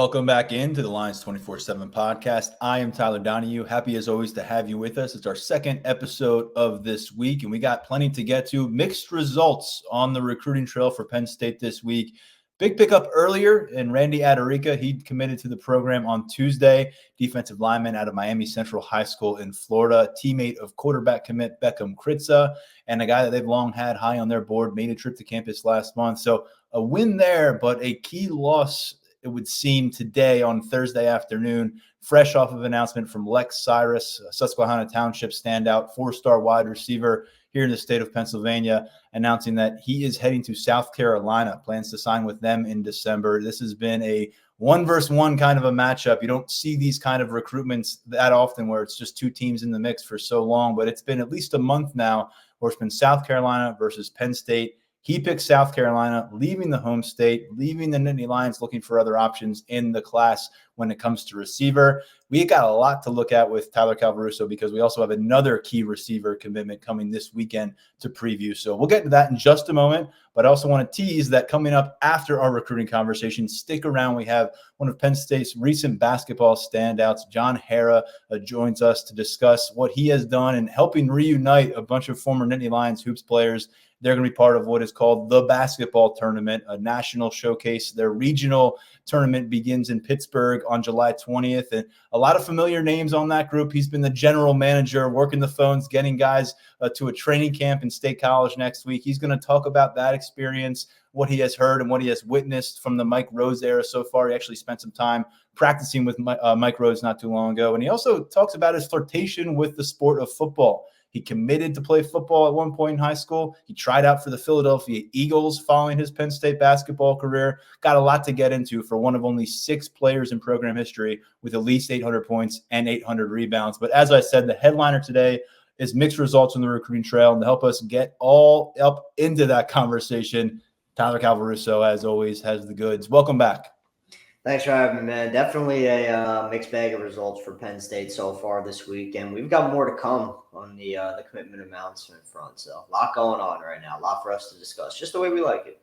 Welcome back into the Lions 24/7 podcast. I am Tyler Donahue. Happy as always to have you with us. It's our second episode of this week, and we got plenty to get to. Mixed results on the recruiting trail for Penn State this week. Big pickup earlier in Randy Adirika. He committed to the program on Tuesday. Defensive lineman out of Miami Central High School in Florida. Teammate of quarterback commit Beckham Kritza, and a guy that they've long had high on their board. Made a trip to campus last month. So a win there, but a key loss, it would seem, today on Thursday afternoon, fresh off of announcement from Lex Cyrus, Susquehanna Township standout, 4-star wide receiver here in the state of Pennsylvania, announcing that he is heading to South Carolina, plans to sign with them in December. This has been a 1-versus-1 kind of a matchup. You don't see these kind of recruitments that often where it's just two teams in the mix for so long, but it's been at least a month now where it's been South Carolina versus Penn State. He picked South Carolina, leaving the home state, leaving the Nittany Lions, looking for other options in the class when it comes to receiver. We got a lot to look at with Tyler Calvaruso because we also have another key receiver commitment coming this weekend to preview. So we'll get to that in just a moment, but I also want to tease that coming up after our recruiting conversation, stick around. We have one of Penn State's recent basketball standouts, John Harrar, joins us to discuss what he has done in helping reunite a bunch of former Nittany Lions hoops players. They're going to be part of what is called the basketball tournament, a national showcase. Their regional tournament begins in Pittsburgh on July 20th. And a lot of familiar names on that group. He's been the general manager, working the phones, getting guys to a training camp in State College next week. He's going to talk about that experience, what he has heard and what he has witnessed from the Mike Rhoades era so far. He actually spent some time practicing with Mike Rhoades not too long ago. And he also talks about his flirtation with the sport of football. He committed to play football at one point in high school. He tried out for the Philadelphia Eagles following his Penn State basketball career. Got a lot to get into for one of only 6 players in program history with at least 800 points and 800 rebounds. But as I said, the headliner today is mixed results on the recruiting trail. And to help us get all up into that conversation, Tyler Calvaruso, as always, has the goods. Welcome back. Thanks for having me, man. Definitely a mixed bag of results for Penn State so far this week, and we've got more to come on the commitment announcement front. So a lot going on right now, a lot for us to discuss, just the way we like it.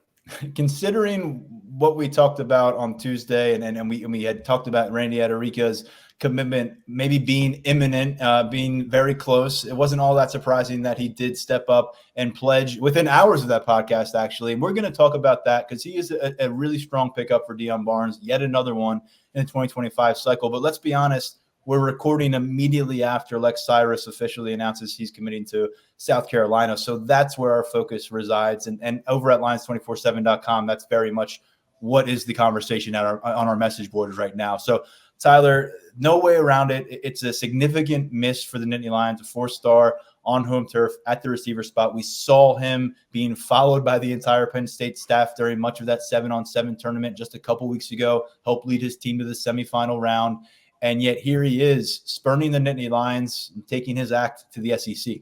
Considering what we talked about on Tuesday, and we had talked about Randy Adirika's commitment maybe being imminent, being very close, it wasn't all that surprising that he did step up and pledge within hours of that podcast, actually. And we're going to talk about that because he is a really strong pickup for Deion Barnes, yet another one in the 2025 cycle. But let's be honest, we're recording immediately after Lex Cyrus officially announces he's committing to South Carolina. So that's where our focus resides. And over at lions247.com, that's very much what is the conversation on our message boards right now. So Tyler, no way around it. It's a significant miss for the Nittany Lions, a 4-star on home turf at the receiver spot. We saw him being followed by the entire Penn State staff during much of that 7-on-7 tournament just a couple weeks ago, helped lead his team to the semifinal round. And yet here he is, spurning the Nittany Lions and taking his act to the SEC.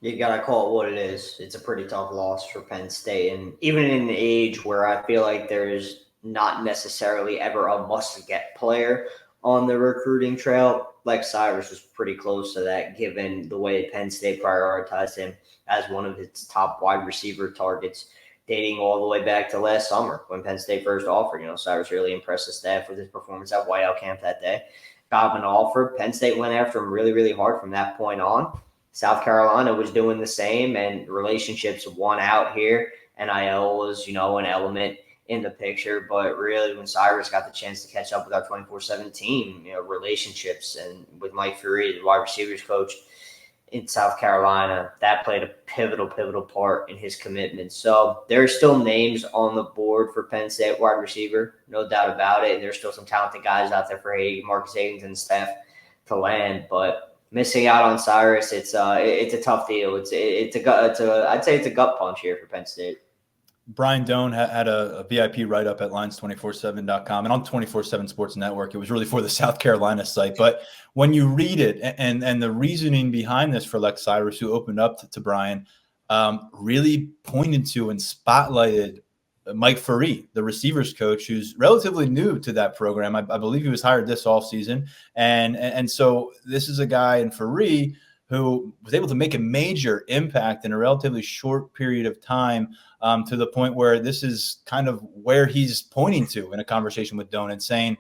You got to call it what it is. It's a pretty tough loss for Penn State. And even in an age where I feel like there's not necessarily ever a must-get player on the recruiting trail, Lex Cyrus was pretty close to that, given the way Penn State prioritized him as one of its top wide receiver targets, dating all the way back to last summer when Penn State first offered. Cyrus really impressed the staff with his performance at Whiteout Camp that day. Got him an offer. Penn State went after him really, really hard from that point on. South Carolina was doing the same, and relationships won out here. NIL was, an element in the picture, but really when Cyrus got the chance to catch up with our 24/7 team, relationships, and with Mike Fury, the wide receivers coach in South Carolina, that played a pivotal part in his commitment. So there are still names on the board for Penn State wide receiver, no doubt about it. And there's still some talented guys out there for Marcus Higgins and staff to land, but missing out on Cyrus, it's a tough deal. I'd say it's a gut punch here for Penn State. Brian Doan had a VIP write-up at lions247.com and on 24/7 Sports Network. It was really for the South Carolina site. But when you read it and the reasoning behind this for Lex Cyrus, who opened up to Brian, really pointed to and spotlighted Mike Fury, the receivers coach, who's relatively new to that program. I believe he was hired this offseason. And so this is a guy in Fury who was able to make a major impact in a relatively short period of time, to the point where this is kind of where he's pointing to in a conversation with Doan and saying,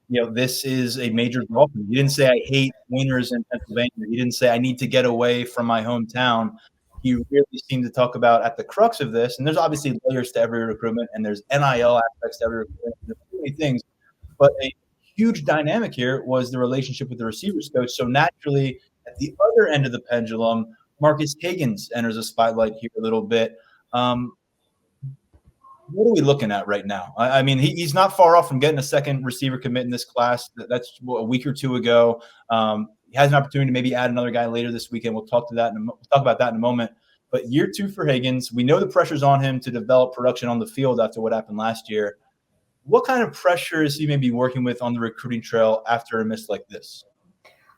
this is a major draw for me. He didn't say I hate winners in Pennsylvania. He didn't say I need to get away from my hometown. He really seemed to talk about at the crux of this, and there's obviously layers to every recruitment, and there's NIL aspects to every recruitment. There's so many things, but a huge dynamic here was the relationship with the receivers coach. So naturally, at the other end of the pendulum, Marcus Higgins enters a spotlight here a little bit. What are we looking at right now? I mean, he's not far off from getting a second receiver commit in this class. That's a week or two ago. He has an opportunity to maybe add another guy later this weekend. We'll talk about that in a moment. But year 2 for Higgins, we know the pressure's on him to develop production on the field after what happened last year. What kind of pressure is he maybe working with on the recruiting trail after a miss like this?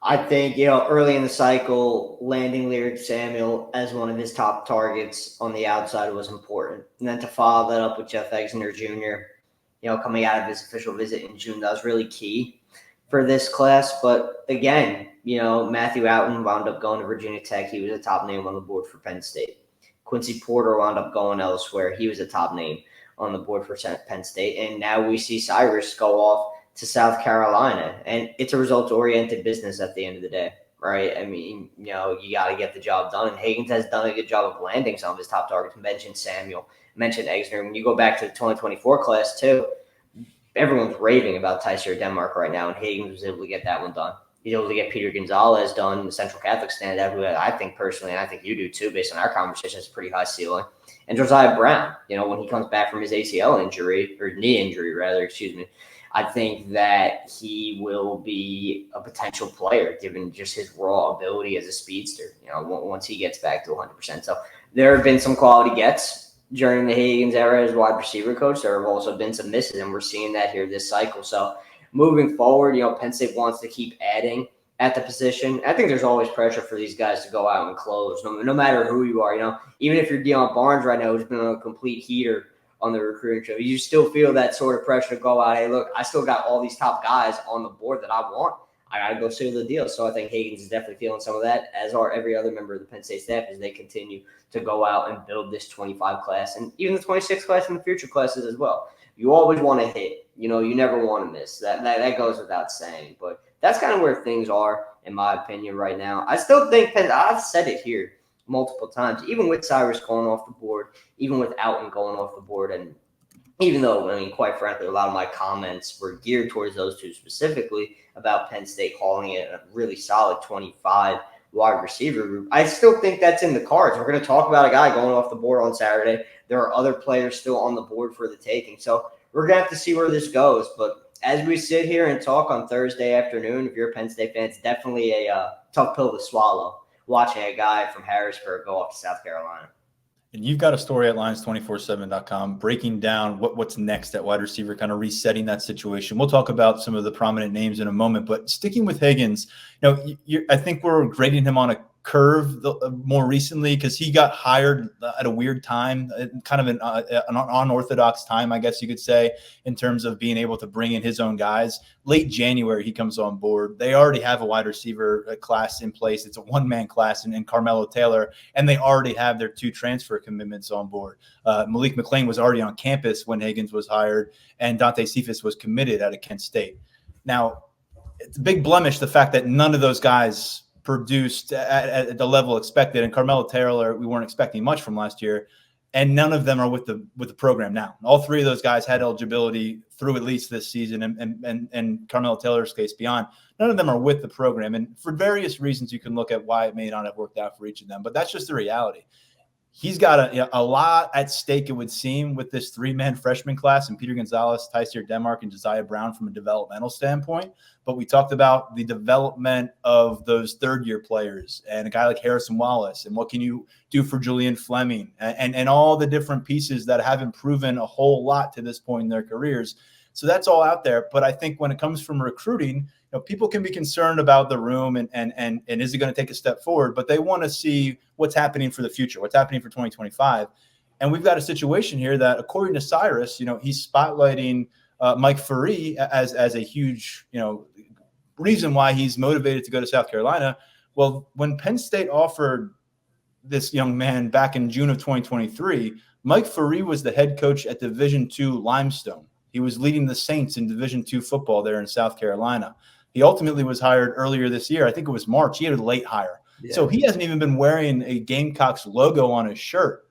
I think, early in the cycle, landing Lyric Samuel as one of his top targets on the outside was important. And then to follow that up with Jeff Exner Jr., coming out of his official visit in June, that was really key for this class. But again, Matthew Outen wound up going to Virginia Tech. He was a top name on the board for Penn State. Quincy Porter wound up going elsewhere. He was a top name on the board for Penn State. And now we see Cyrus go off to South Carolina, and it's a results-oriented business at the end of the day, right? I mean, you got to get the job done, and Higgins has done a good job of landing some of his top targets. Mentioned Samuel, mentioned Exner. When you go back to the 2024 class too, everyone's raving about Tyser Denmark right now, and Higgins was able to get that one done. He's able to get Peter Gonzalez done, the Central Catholic standout, who I think personally, and I think you do too, based on our conversation, is a pretty high ceiling. And Josiah Brown, when he comes back from his ACL injury, or knee injury rather, I think that he will be a potential player given just his raw ability as a speedster, once he gets back to 100%. So there have been some quality gets during the Higgins era as wide receiver coach. There have also been some misses, and we're seeing that here this cycle. So moving forward, Penn State wants to keep adding at the position. I think there's always pressure for these guys to go out and close, no matter who you are. Even if you're Deion Barnes right now, who's been on a complete heater on the recruiting show, you still feel that sort of pressure to go out. Hey, look, I still got all these top guys on the board that I want. I got to go seal the deal. So I think Higgins is definitely feeling some of that, as are every other member of the Penn State staff, as they continue to go out and build this 25 class and even the 26 class and the future classes as well. You always want to hit. You never want to miss. That goes without saying. But that's kind of where things are, in my opinion, right now. I still think I've said it here multiple times, even with Cyrus going off the board, even with Outen going off the board. And even though, quite frankly, a lot of my comments were geared towards those two specifically about Penn State calling it a really solid 25 wide receiver group, I still think that's in the cards. We're going to talk about a guy going off the board on Saturday. There are other players still on the board for the taking. So we're going to have to see where this goes. But as we sit here and talk on Thursday afternoon, if you're a Penn State fan, it's definitely a tough pill to swallow, watching a guy from Harrisburg go off to South Carolina. And you've got a story at Lions247.com breaking down what's next at wide receiver, kind of resetting that situation. We'll talk about some of the prominent names in a moment, but sticking with Higgins, I think we're grading him on a curve more recently because he got hired at a weird time, kind of an unorthodox time, I guess you could say, in terms of being able to bring in his own guys. Late January, he comes on board. They already have a wide receiver class in place. It's a one-man class in Carmelo Taylor, and they already have their 2 transfer commitments on board. Malik McClain was already on campus when Higgins was hired, and Dante Cephas was committed out of Kent State. Now, it's a big blemish, the fact that none of those guys produced at the level expected, and Carmelo Taylor, we weren't expecting much from last year, and none of them are with the program now. All 3 of those guys had eligibility through at least this season, and Carmelo Taylor's case beyond. None of them are with the program, and for various reasons, you can look at why it may not have worked out for each of them. But that's just the reality. He's got a lot at stake, it would seem, with this 3-man freshman class and Peter Gonzalez, Tyser Denmark, and Josiah Brown from a developmental standpoint. But we talked about the development of those third-year players and a guy like Harrison Wallace, and what can you do for Julian Fleming and all the different pieces that haven't proven a whole lot to this point in their careers. So that's all out there. But I think when it comes from recruiting, people can be concerned about the room and is it going to take a step forward, but they want to see what's happening for the future, what's happening for 2025. And we've got a situation here that, according to Cyrus, he's spotlighting Mike Faree as a huge, reason why he's motivated to go to South Carolina. Well, when Penn State offered this young man back in June of 2023, Mike Faree was the head coach at Division II Limestone. He was leading the Saints in Division II football there in South Carolina. He ultimately was hired earlier this year. I think it was March. He had a late hire. Yeah. So he hasn't even been wearing a Gamecocks logo on his shirt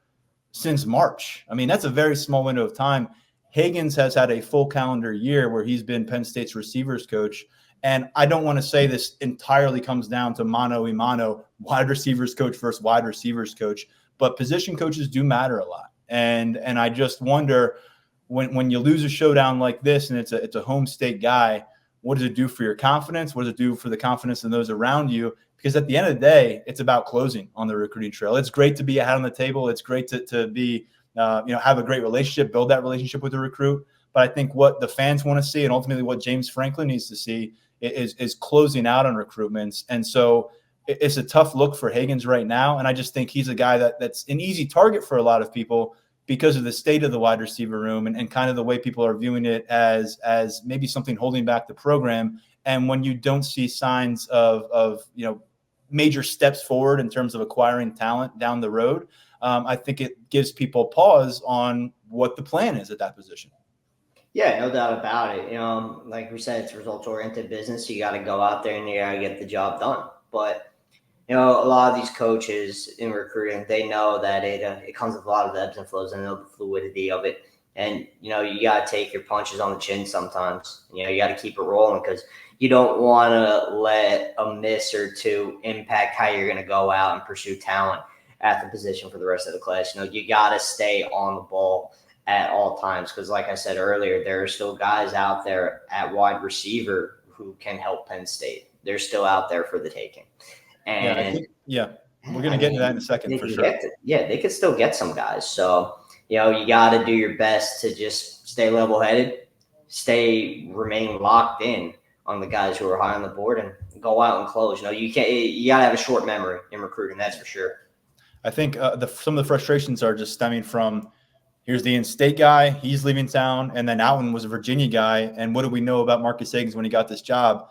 since March. I mean, that's a very small window of time. Higgins has had a full calendar year where he's been Penn State's receivers coach. And I don't want to say this entirely comes down to mano a mano, wide receivers coach versus wide receivers coach, but position coaches do matter a lot. And I just wonder, when you lose a showdown like this and it's a home state guy, what does it do for your confidence? What does it do for the confidence in those around you? Because at the end of the day, it's about closing on the recruiting trail. It's great to be ahead on the table. It's great to be, have a great relationship, build that relationship with the recruit. But I think what the fans want to see, and ultimately what James Franklin needs to see, is closing out on recruitments. And so it's a tough look for Higgins right now. And I just think he's a guy that's an easy target for a lot of people because of the state of the wide receiver room and kind of the way people are viewing it as maybe something holding back the program. And when you don't see signs of major steps forward in terms of acquiring talent down the road, I think it gives people pause on what the plan is at that position. Yeah, no doubt about it. Like we said, it's results-oriented business. You got to go out there and you got to get the job done. But a lot of these coaches in recruiting, they know that it comes with a lot of the ebbs and flows and the fluidity of it. And, you got to take your punches on the chin sometimes. You got to keep it rolling because you don't want to let a miss or two impact how you're going to go out and pursue talent at the position for the rest of the class. You got to stay on the ball at all times because, like I said earlier, there are still guys out there at wide receiver who can help Penn State. They're still out there for the taking. And we're going to get into that in a second for sure. They could still get some guys. So, you got to do your best to just stay level-headed, remain locked in on the guys who are high on the board and go out and close. You got to have a short memory in recruiting. That's for sure. I think some of the frustrations are just stemming from, here's the in-state guy, he's leaving town, and then Alton was a Virginia guy. And what do we know about Marcus Higgins when he got this job?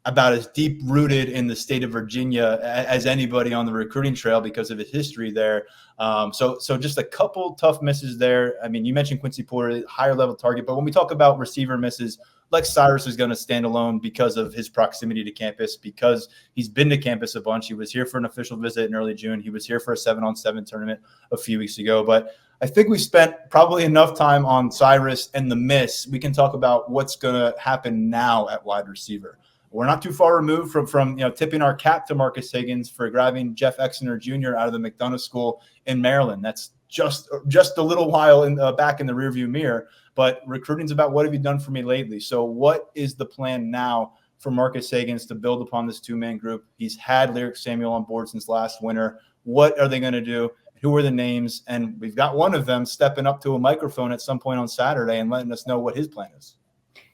About as deep-rooted in the state of Virginia as anybody on the recruiting trail because of his history there. So just a couple tough misses there. I mean, you mentioned Quincy Porter, higher-level target, but when we talk about receiver misses, Lex Cyrus is going to stand alone because of his proximity to campus, because he's been to campus a bunch. He was here for an official visit in early June. He was here for a 7-on-7 tournament a few weeks ago. But I think we spent probably enough time on Cyrus and the miss. We can talk about what's going to happen now at wide receiver. We're not too far removed from tipping our cap to Marcus Higgins for grabbing Jeff Exeter Jr. out of the McDonough School in Maryland. That's just a little while back in the rearview mirror. But recruiting's about what have you done for me lately. So what is the plan now for Marcus Higgins to build upon this two-man group? He's had Lyric Samuel on board since last winter. What are they going to do? Who are the names? And we've got one of them stepping up to a microphone at some point on Saturday and letting us know what his plan is.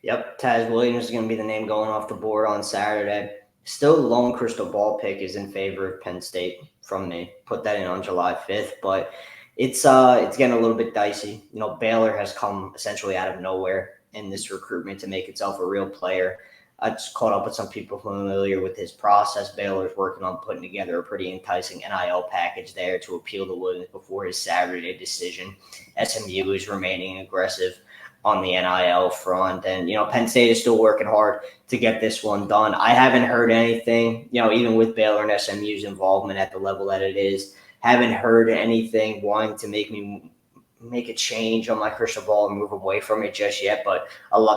Yep, Taz Williams is going to be the name going off the board on Saturday. Still, the lone crystal ball pick is in favor of Penn State from me. Put that in on July 5th, but it's getting a little bit dicey. Baylor has come essentially out of nowhere in this recruitment to make itself a real player. I just caught up with some people familiar with his process. Baylor's working on putting together a pretty enticing NIL package there to appeal to Williams before his Saturday decision. SMU is remaining aggressive on the NIL front. And, Penn State is still working hard to get this one done. I haven't heard anything, even with Baylor and SMU's involvement at the level that it is, haven't heard anything wanting to make me make a change on my crystal ball and move away from it just yet. But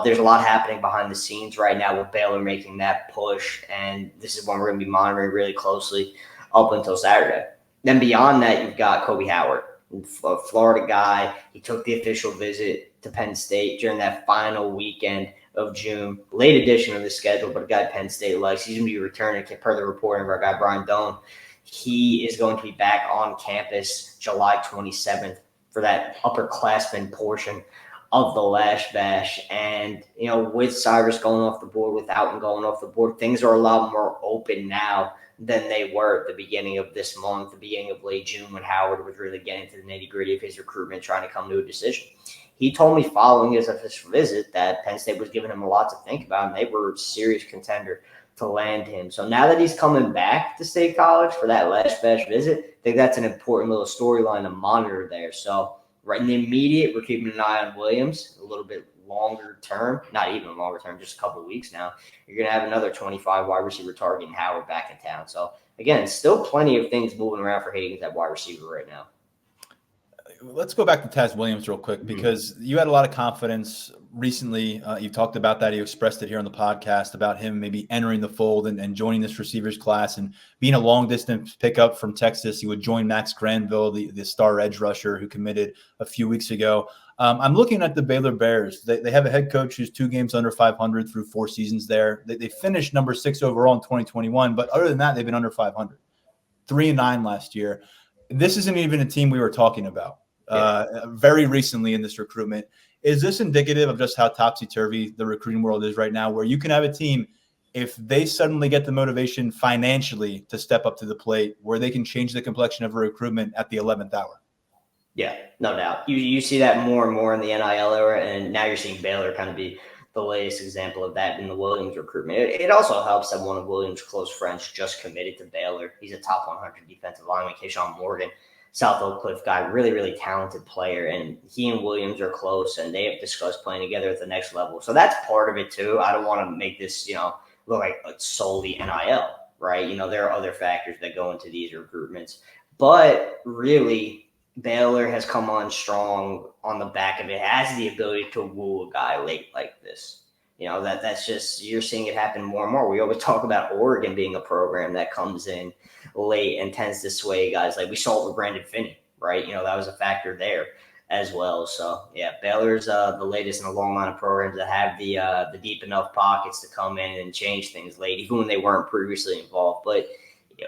there's a lot happening behind the scenes right now with Baylor making that push. And this is one we're going to be monitoring really closely up until Saturday. Then beyond that, you've got Kobe Howard, a Florida guy. He took the official visit to Penn State during that final weekend of June, late edition of the schedule, but a guy Penn State likes. He's going to be returning per the reporting of our guy Brian Doan. He is going to be back on campus July 27th for that upperclassman portion of the Lash Bash. And, with Cyrus going off the board, with Alton going off the board, things are a lot more open now than they were at the beginning of this month, the beginning of late June, when Howard was really getting to the nitty-gritty of his recruitment, trying to come to a decision. He told me following his official visit that Penn State was giving him a lot to think about, and they were a serious contender to land him. So now that he's coming back to State College for that Lash Bash visit, I think that's an important little storyline to monitor there. So right in the immediate, we're keeping an eye on Williams, a little bit longer term, not even longer term, just a couple of weeks now, you're going to have another 25 wide receiver target and Howard back in town. So, again, still plenty of things moving around for Higgins at wide receiver right now. Let's go back to Taz Williams real quick, because you had a lot of confidence recently. You talked about that. You expressed it here on the podcast about him maybe entering the fold and joining this receivers class and being a long distance pickup from Texas. He would join Max Granville, the star edge rusher who committed a few weeks ago. I'm looking at the Baylor Bears. They have a head coach who's 2 games under 500 through 4 seasons there. They finished number 6 overall in 2021, but other than that, they've been under 500, 3-9 last year. This isn't even a team we were talking about very recently in this recruitment. Is this indicative of just how topsy-turvy the recruiting world is right now, where you can have a team, if they suddenly get the motivation financially to step up to the plate, where they can change the complexion of a recruitment at the 11th hour? Yeah, no doubt. You see that more and more in the NIL era, and now you're seeing Baylor kind of be the latest example of that in the Williams recruitment. It also helps that one of Williams' close friends just committed to Baylor. He's a top 100 defensive lineman, Keyshawn Morgan, South Oak Cliff guy, really, really talented player. And he and Williams are close, and they have discussed playing together at the next level. So that's part of it too. I don't want to make this, look like it's solely NIL, right? There are other factors that go into these recruitments. But really, Baylor has come on strong on the back of it, has the ability to woo a guy late like this. That's just, you're seeing it happen more and more. We always talk about Oregon being a program that comes in late and tends to sway guys. Like we saw it with Brandon Finney, right? That was a factor there as well. So yeah, Baylor's the latest in a long line of programs that have the deep enough pockets to come in and change things late, even when they weren't previously involved. But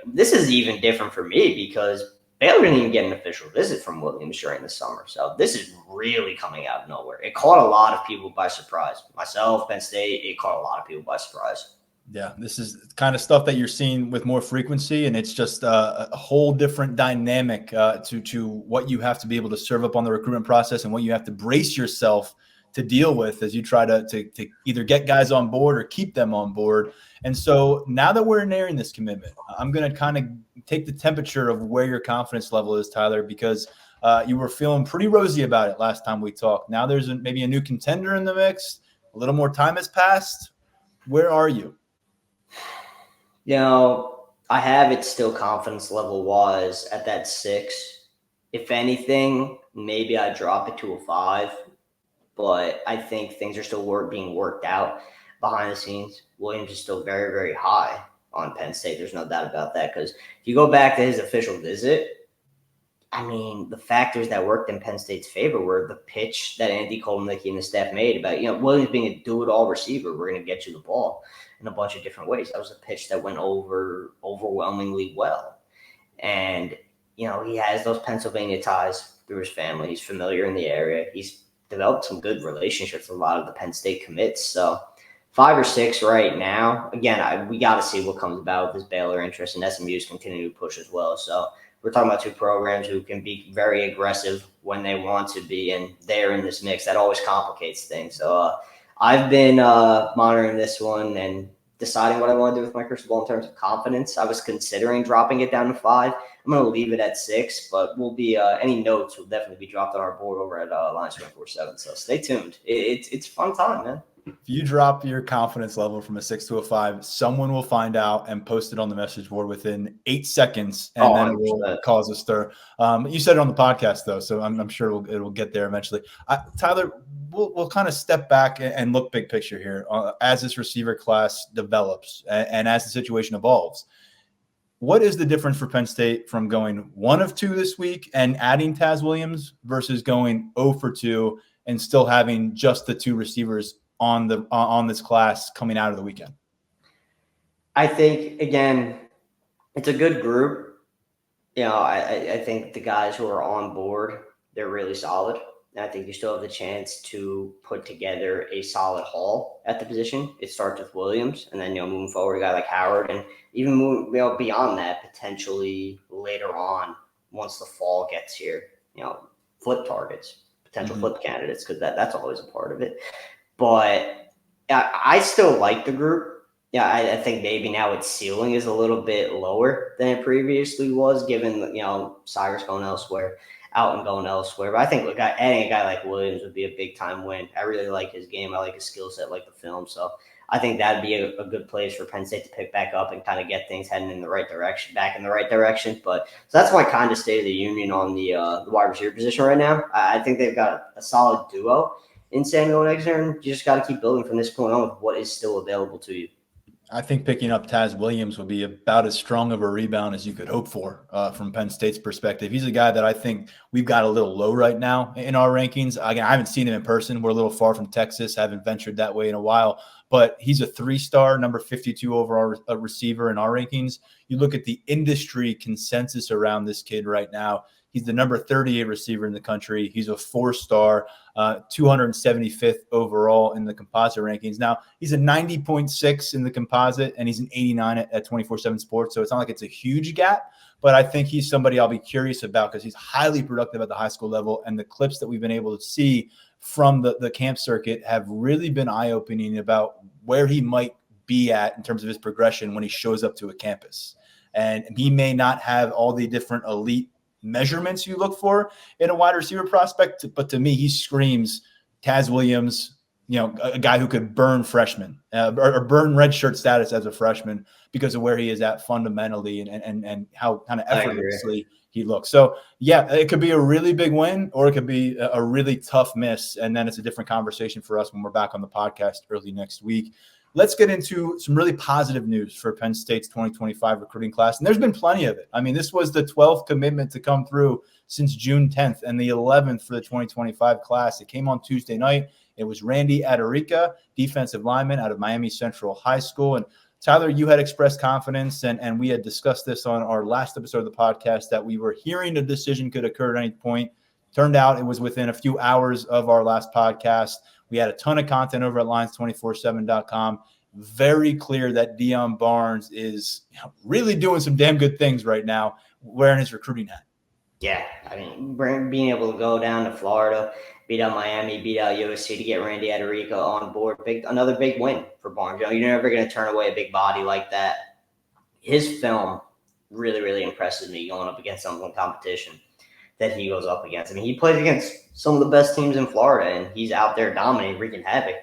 this is even different for me because Baylor didn't even get an official visit from Williams during the summer. So this is really coming out of nowhere. It caught a lot of people by surprise. Myself, Penn State, it caught a lot of people by surprise. Yeah, this is kind of stuff that you're seeing with more frequency, and it's just a whole different dynamic to what you have to be able to serve up on the recruitment process and what you have to brace yourself to deal with as you try to either get guys on board or keep them on board. And so now that we're nearing this commitment, I'm going to kind of take the temperature of where your confidence level is, Tyler, because you were feeling pretty rosy about it last time we talked. Now there's maybe a new contender in the mix. A little more time has passed. Where are you? I have it still confidence level wise at that 6. If anything, maybe I drop it to a 5. But I think things are still being worked out behind the scenes. Williams is still very, very high on Penn State. There's no doubt about that. Because if you go back to his official visit, the factors that worked in Penn State's favor were the pitch that Andy Kolnicki and the staff made about, Williams being a do-it-all receiver. We're going to get you the ball in a bunch of different ways. That was a pitch that went over overwhelmingly well. And, he has those Pennsylvania ties through his family. He's familiar in the area. He's developed some good relationships with a lot of the Penn State commits. So 5 or 6 right now. Again, we got to see what comes about with this Baylor interest, and SMU's continue to push as well. So we're talking about 2 programs who can be very aggressive when they want to be, and they're in this mix. That always complicates things. So I've been monitoring this one and deciding what I want to do with my crystal ball in terms of confidence. I was considering dropping it down to 5. I'm going to leave it at 6, but we'll be any notes will definitely be dropped on our board over at Lions 24/7. So stay tuned. It's a fun time, man. If you drop your confidence level from a 6 to a 5, someone will find out and post it on the message board within 8 seconds, and then it will cause a stir. You said it on the podcast, though, so I'm sure it will get there eventually. Tyler, we'll kind of step back and look big picture here as this receiver class develops and as the situation evolves. What is the difference for Penn State from going 1 of 2 this week and adding Taz Williams versus going 0 for 2 and still having just the 2 receivers on this class coming out of the weekend? I think, again, it's a good group. I think the guys who are on board, they're really solid. And I think you still have the chance to put together a solid haul at the position. It starts with Williams, and then, moving forward, a guy like Howard, and even moving, beyond that, potentially later on, once the fall gets here, flip targets, potential flip candidates, because that's always a part of it. But I still like the group. Yeah, I think maybe now its ceiling is a little bit lower than it previously was, given, Cyrus going elsewhere out and going elsewhere. But I think adding a guy like Williams would be a big time win. I really like his game. I like his skill set, like the film. So I think that'd be a good place for Penn State to pick back up and kind of get things heading in the right direction, back in the right direction. But so that's my kind of state of the union on the wide receiver position right now. I think they've got a solid duo in Samuel and Exner, and you just got to keep building from this point on with what is still available to you. I think picking up Taz Williams would be about as strong of a rebound as you could hope for from Penn State's perspective. He's a guy that I think we've got a little low right now in our rankings. Again, I haven't seen him in person. We're a little far from Texas. Haven't ventured that way in a while. But he's a 3-star, number 52 overall receiver in our rankings. You look at the industry consensus around this kid right now. He's the number 38 receiver in the country. He's a 4-star, 275th overall in the composite rankings. Now, he's a 90.6 in the composite, and he's an 89 at 24/7 Sports. So it's not like it's a huge gap, but I think he's somebody I'll be curious about because he's highly productive at the high school level, and the clips that we've been able to see from the camp circuit have really been eye-opening about where he might be at in terms of his progression when he shows up to a campus. And he may not have all the different elite measurements you look for in a wide receiver prospect, but to me, he screams Taz Williams, a guy who could burn freshmen or burn redshirt status as a freshman because of where he is at fundamentally and how kind of effortlessly he looks. So yeah, it could be a really big win or it could be a really tough miss. And then it's a different conversation for us when we're back on the podcast early next week. Let's get into some really positive news for Penn State's 2025 recruiting class. And there's been plenty of it. I mean, this was the 12th commitment to come through since June 10th and the 11th for the 2025 class. It came on Tuesday night. It was Randy Adirika, defensive lineman out of Miami Central High School. And Tyler, you had expressed confidence, and we had discussed this on our last episode of the podcast, that we were hearing a decision could occur at any point. Turned out it was within a few hours of our last podcast. We had a ton of content over at Lions247.com. Very clear that Deion Barnes is really doing some damn good things right now, wearing his recruiting hat. Yeah, I mean, being able to go down to Florida, beat out Miami, beat out USC to get Randy Adirika on board, another big win for Barnes. You're never going to turn away a big body like that. His film really, really impresses me going up against some competition that he goes up against. I mean, he plays against some of the best teams in Florida, and he's out there dominating, wreaking havoc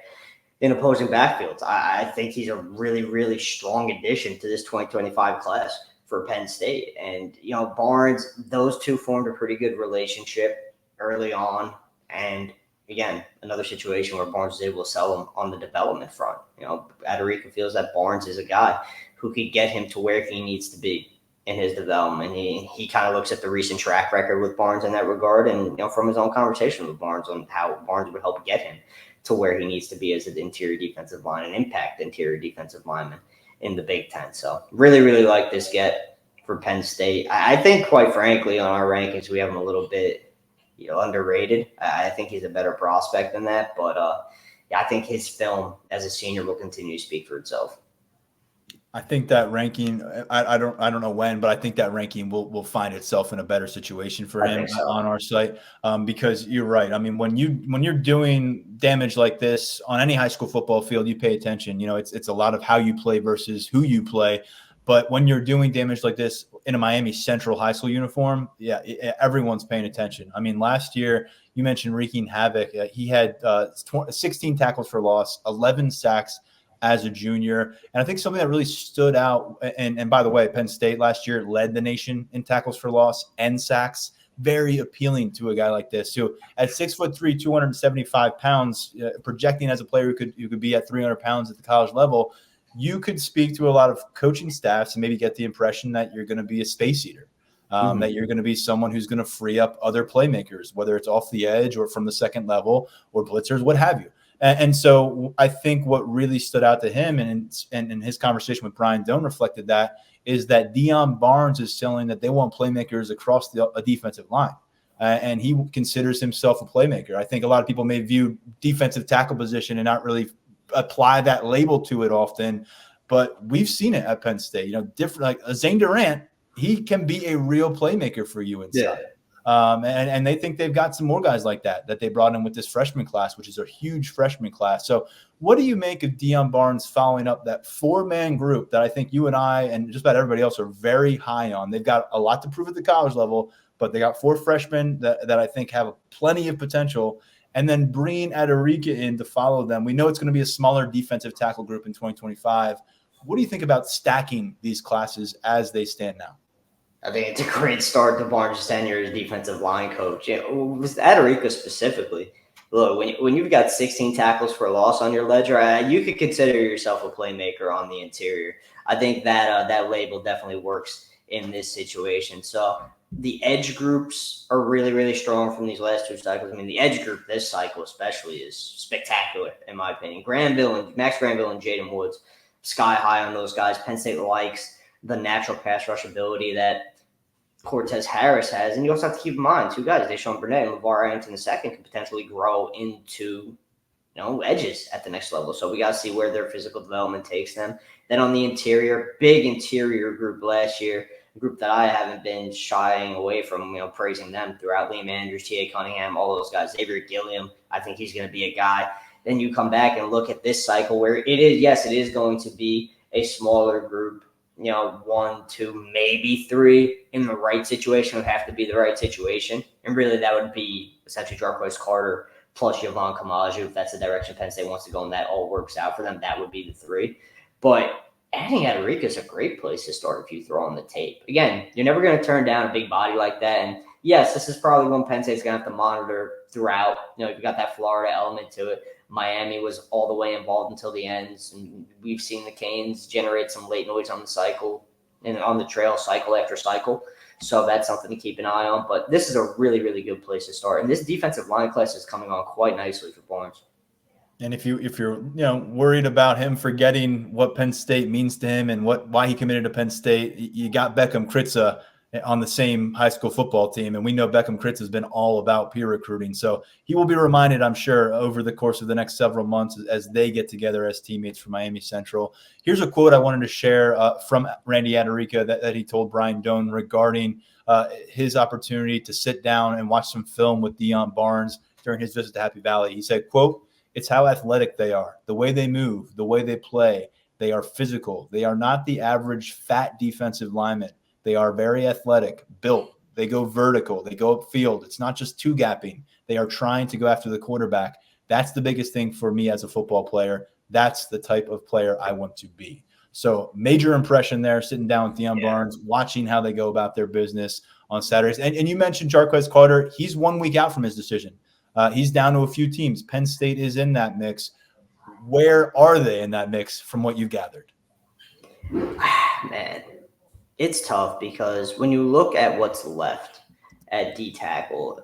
in opposing backfields. I think he's a really, really strong addition to this 2025 class for Penn State. And, Barnes, those two formed a pretty good relationship early on. And, again, another situation where Barnes is able to sell him on the development front. Adirika feels that Barnes is a guy who could get him to where he needs to be in his development. He kind of looks at the recent track record with Barnes in that regard, and from his own conversation with Barnes on how Barnes would help get him to where he needs to be as an interior defensive line, an impact interior defensive lineman in the Big Ten. So really, really like this get for Penn State. I think, quite frankly, on our rankings, we have him a little bit underrated. I think he's a better prospect than that, but I think his film as a senior will continue to speak for itself. I think that ranking, I don't know when, but I think that ranking will find itself in a better situation for him on our site, because you're right. I mean, when you're doing damage like this on any high school football field, you pay attention. It's a lot of how you play versus who you play. But when you're doing damage like this in a Miami Central High School uniform, everyone's paying attention. I mean, last year you mentioned wreaking havoc. He had 16 tackles for loss, 11 sacks as a junior. And I think something that really stood out, and by the way, Penn State last year led the nation in tackles for loss and sacks. Very appealing to a guy like this. So at 6'3", 275 pounds, projecting as a player who could be at 300 pounds at the college level, you could speak to a lot of coaching staffs and maybe get the impression that you're going to be a space eater, that you're going to be someone who's going to free up other playmakers, whether it's off the edge or from the second level or blitzers, what have you. And so I think what really stood out to him and his conversation with Brian Doan reflected that, is that Deion Barnes is selling that they want playmakers across a defensive line. And he considers himself a playmaker. I think a lot of people may view defensive tackle position and not really apply that label to it often, but we've seen it at Penn State. Different, like Zane Durant, he can be a real playmaker for you inside. And they think they've got some more guys like that they brought in with this freshman class, which is a huge freshman class. So what do you make of Deion Barnes following up that 4-man group that I think you and I and just about everybody else are very high on? They've got a lot to prove at the college level, but they got 4 freshmen that I think have plenty of potential. And then bringing Adirika in to follow them. We know it's going to be a smaller defensive tackle group in 2025. What do you think about stacking these classes as they stand now? I think it's a great start to Barnes' tenure as defensive line coach. With Adirika specifically, look, when you've got 16 tackles for a loss on your ledger, you could consider yourself a playmaker on the interior. I think that that label definitely works in this situation. So the edge groups are really, really strong from these last 2 cycles. I mean, the edge group this cycle especially is spectacular, in my opinion. Max Granville and Jaden Woods, sky high on those guys. Penn State likes the natural pass rush ability that Cortez Harris has. And you also have to keep in mind 2 guys, Deshaun Burnett and LeVar Arrington II, can potentially grow into edges at the next level. So we got to see where their physical development takes them. Then on the interior, big interior group last year, a group that I haven't been shying away from, praising them throughout. Liam Andrews, T.A. Cunningham, all those guys. Xavier Gilliam, I think he's going to be a guy. Then you come back and look at this cycle where it is going to be a smaller group, 1, 2, maybe 3 in the right situation. Would have to be the right situation. And really that would be essentially Jarquez Carter plus Yvonne Kamaju. If that's the direction Penn State wants to go and that all works out for them, that would be the 3. But adding Adirika is a great place to start if you throw on the tape. Again, you're never going to turn down a big body like that. And yes, this is probably one Penn State's going to have to monitor throughout. You've got that Florida element to it. Miami was all the way involved until the ends. And we've seen the Canes generate some late noise on the cycle and on the trail cycle after cycle. So that's something to keep an eye on. But this is a really, really good place to start. And this defensive line class is coming on quite nicely for Barnes. And if you're worried about him forgetting what Penn State means to him and why he committed to Penn State, you got Beckham Kritza on the same high school football team, and we know Beckham Kritza has been all about peer recruiting. So he will be reminded, I'm sure, over the course of the next several months as they get together as teammates for Miami Central. Here's a quote I wanted to share from Randy Adirika that he told Brian Doan regarding his opportunity to sit down and watch some film with Deion Barnes during his visit to Happy Valley. He said, quote, "It's how athletic they are, the way they move, the way they play. They are physical. They are not the average fat defensive lineman. They are very athletic, built. They go vertical. They go upfield. It's not just 2-gapping. They are trying to go after the quarterback. That's the biggest thing for me as a football player. That's the type of player I want to be." So major impression there, sitting down with Deion Barnes, watching how they go about their business on Saturdays. And you mentioned Jarquez Carter. He's 1 week out from his decision. He's down to a few teams. Penn State is in that mix. Where are they in that mix from what you've gathered? Man, it's tough because when you look at what's left at D-tackle,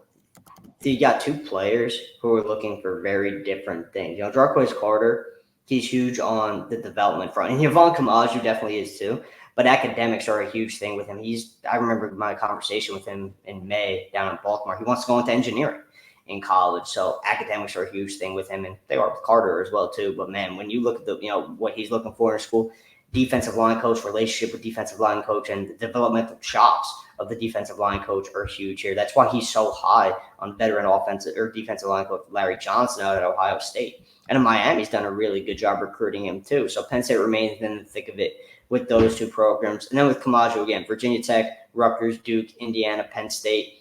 you got 2 players who are looking for very different things. Jarquez Carter, he's huge on the development front. And Yvonne Kamaju definitely is too. But academics are a huge thing with him. I remember my conversation with him in May down in Baltimore. He wants to go into engineering in college. So academics are a huge thing with him, and they are with Carter as well too. But man, when you look at what he's looking for in school, defensive line coach, relationship with defensive line coach, and the developmental chops of the defensive line coach are huge here. That's why he's so high on veteran offensive or defensive line coach Larry Johnson out at Ohio State. And in Miami's done a really good job recruiting him too. So Penn State remains in the thick of it with those 2 programs. And then with Kamaju again, Virginia Tech, Rutgers, Duke, Indiana, Penn State.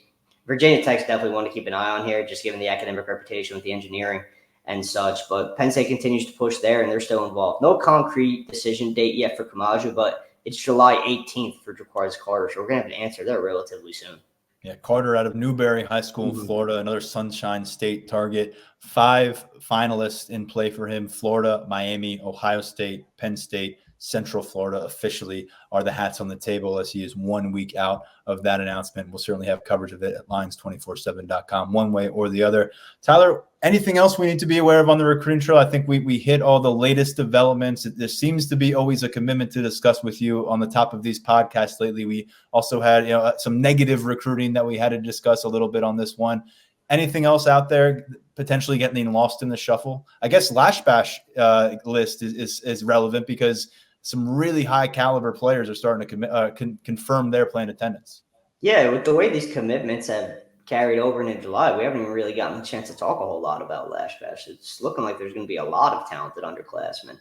Virginia Tech's definitely one to keep an eye on here, just given the academic reputation with the engineering and such. But Penn State continues to push there, and they're still involved. No concrete decision date yet for Kamaju, but it's July 18th for Jarquez Carter. So we're going to have an answer there relatively soon. Yeah, Carter out of Newberry High School in Florida, another Sunshine State target. 5 finalists in play for him: Florida, Miami, Ohio State, Penn State, Central Florida officially are the hats on the table as he is 1 week out of that announcement. We'll certainly have coverage of it at lions247.com one way or the other. Tyler, anything else we need to be aware of on the recruiting trail? I think we hit all the latest developments. There seems to be always a commitment to discuss with you on the top of these podcasts lately. We also had some negative recruiting that we had to discuss a little bit on this one. Anything else out there potentially getting lost in the shuffle? I guess Lash Bash list is relevant because some really high caliber players are starting to confirm their planned attendance. Yeah, with the way these commitments have carried over into July, we haven't even really gotten a chance to talk a whole lot about Lash Bash. It's looking like there's going to be a lot of talented underclassmen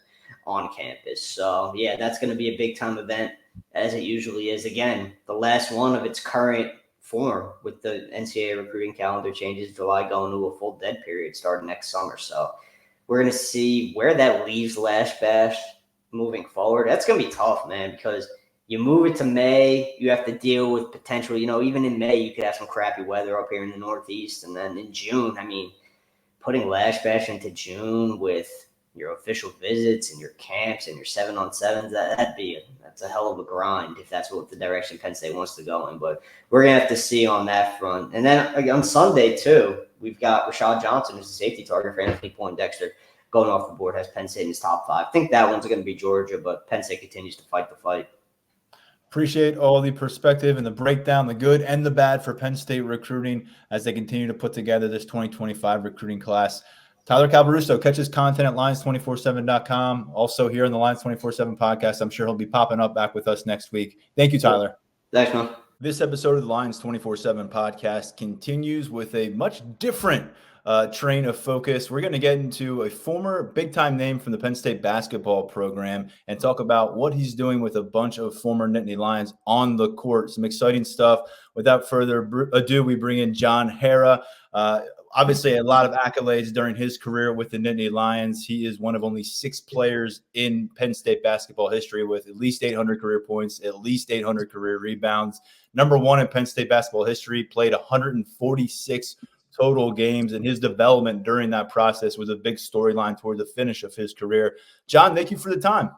on campus. So, yeah, that's going to be a big-time event, as it usually is. Again, the last one of its current form with the NCAA recruiting calendar changes, July going to a full dead period starting next summer. So we're going to see where that leaves Lash Bash moving forward. That's going to be tough, man, because you move it to May, you have to deal with potential, even in May, you could have some crappy weather up here in the Northeast. And then in June, I mean, putting Lash Bash into June with your official visits and your camps and your 7-on-7s, that's a hell of a grind if that's what the direction Penn State wants to go in. But we're going to have to see on that front. And then on Sunday, too, we've got Rashad Johnson, who's a safety target for Anthony Poindexter, going off the board, has Penn State in his top 5. I think that one's going to be Georgia, but Penn State continues to fight the fight. Appreciate all the perspective and the breakdown, the good and the bad for Penn State recruiting as they continue to put together this 2025 recruiting class. Tyler Calvaruso, catch his content at lions247.com. Also here on the Lions 24/7 podcast. I'm sure he'll be popping up back with us next week. Thank you, Tyler. Thanks, man. This episode of the Lions 24/7 podcast continues with a much different train of focus. We're going to get into a former big-time name from the Penn State basketball program and talk about what he's doing with a bunch of former Nittany Lions on the court. Some exciting stuff. Without further ado, we bring in John Harrar. Obviously, a lot of accolades during his career with the Nittany Lions. He is one of only 6 players in Penn State basketball history with at least 800 career points, at least 800 career rebounds. Number 1 in Penn State basketball history, played 146 total games, and his development during that process was a big storyline toward the finish of his career. John, thank you for the time.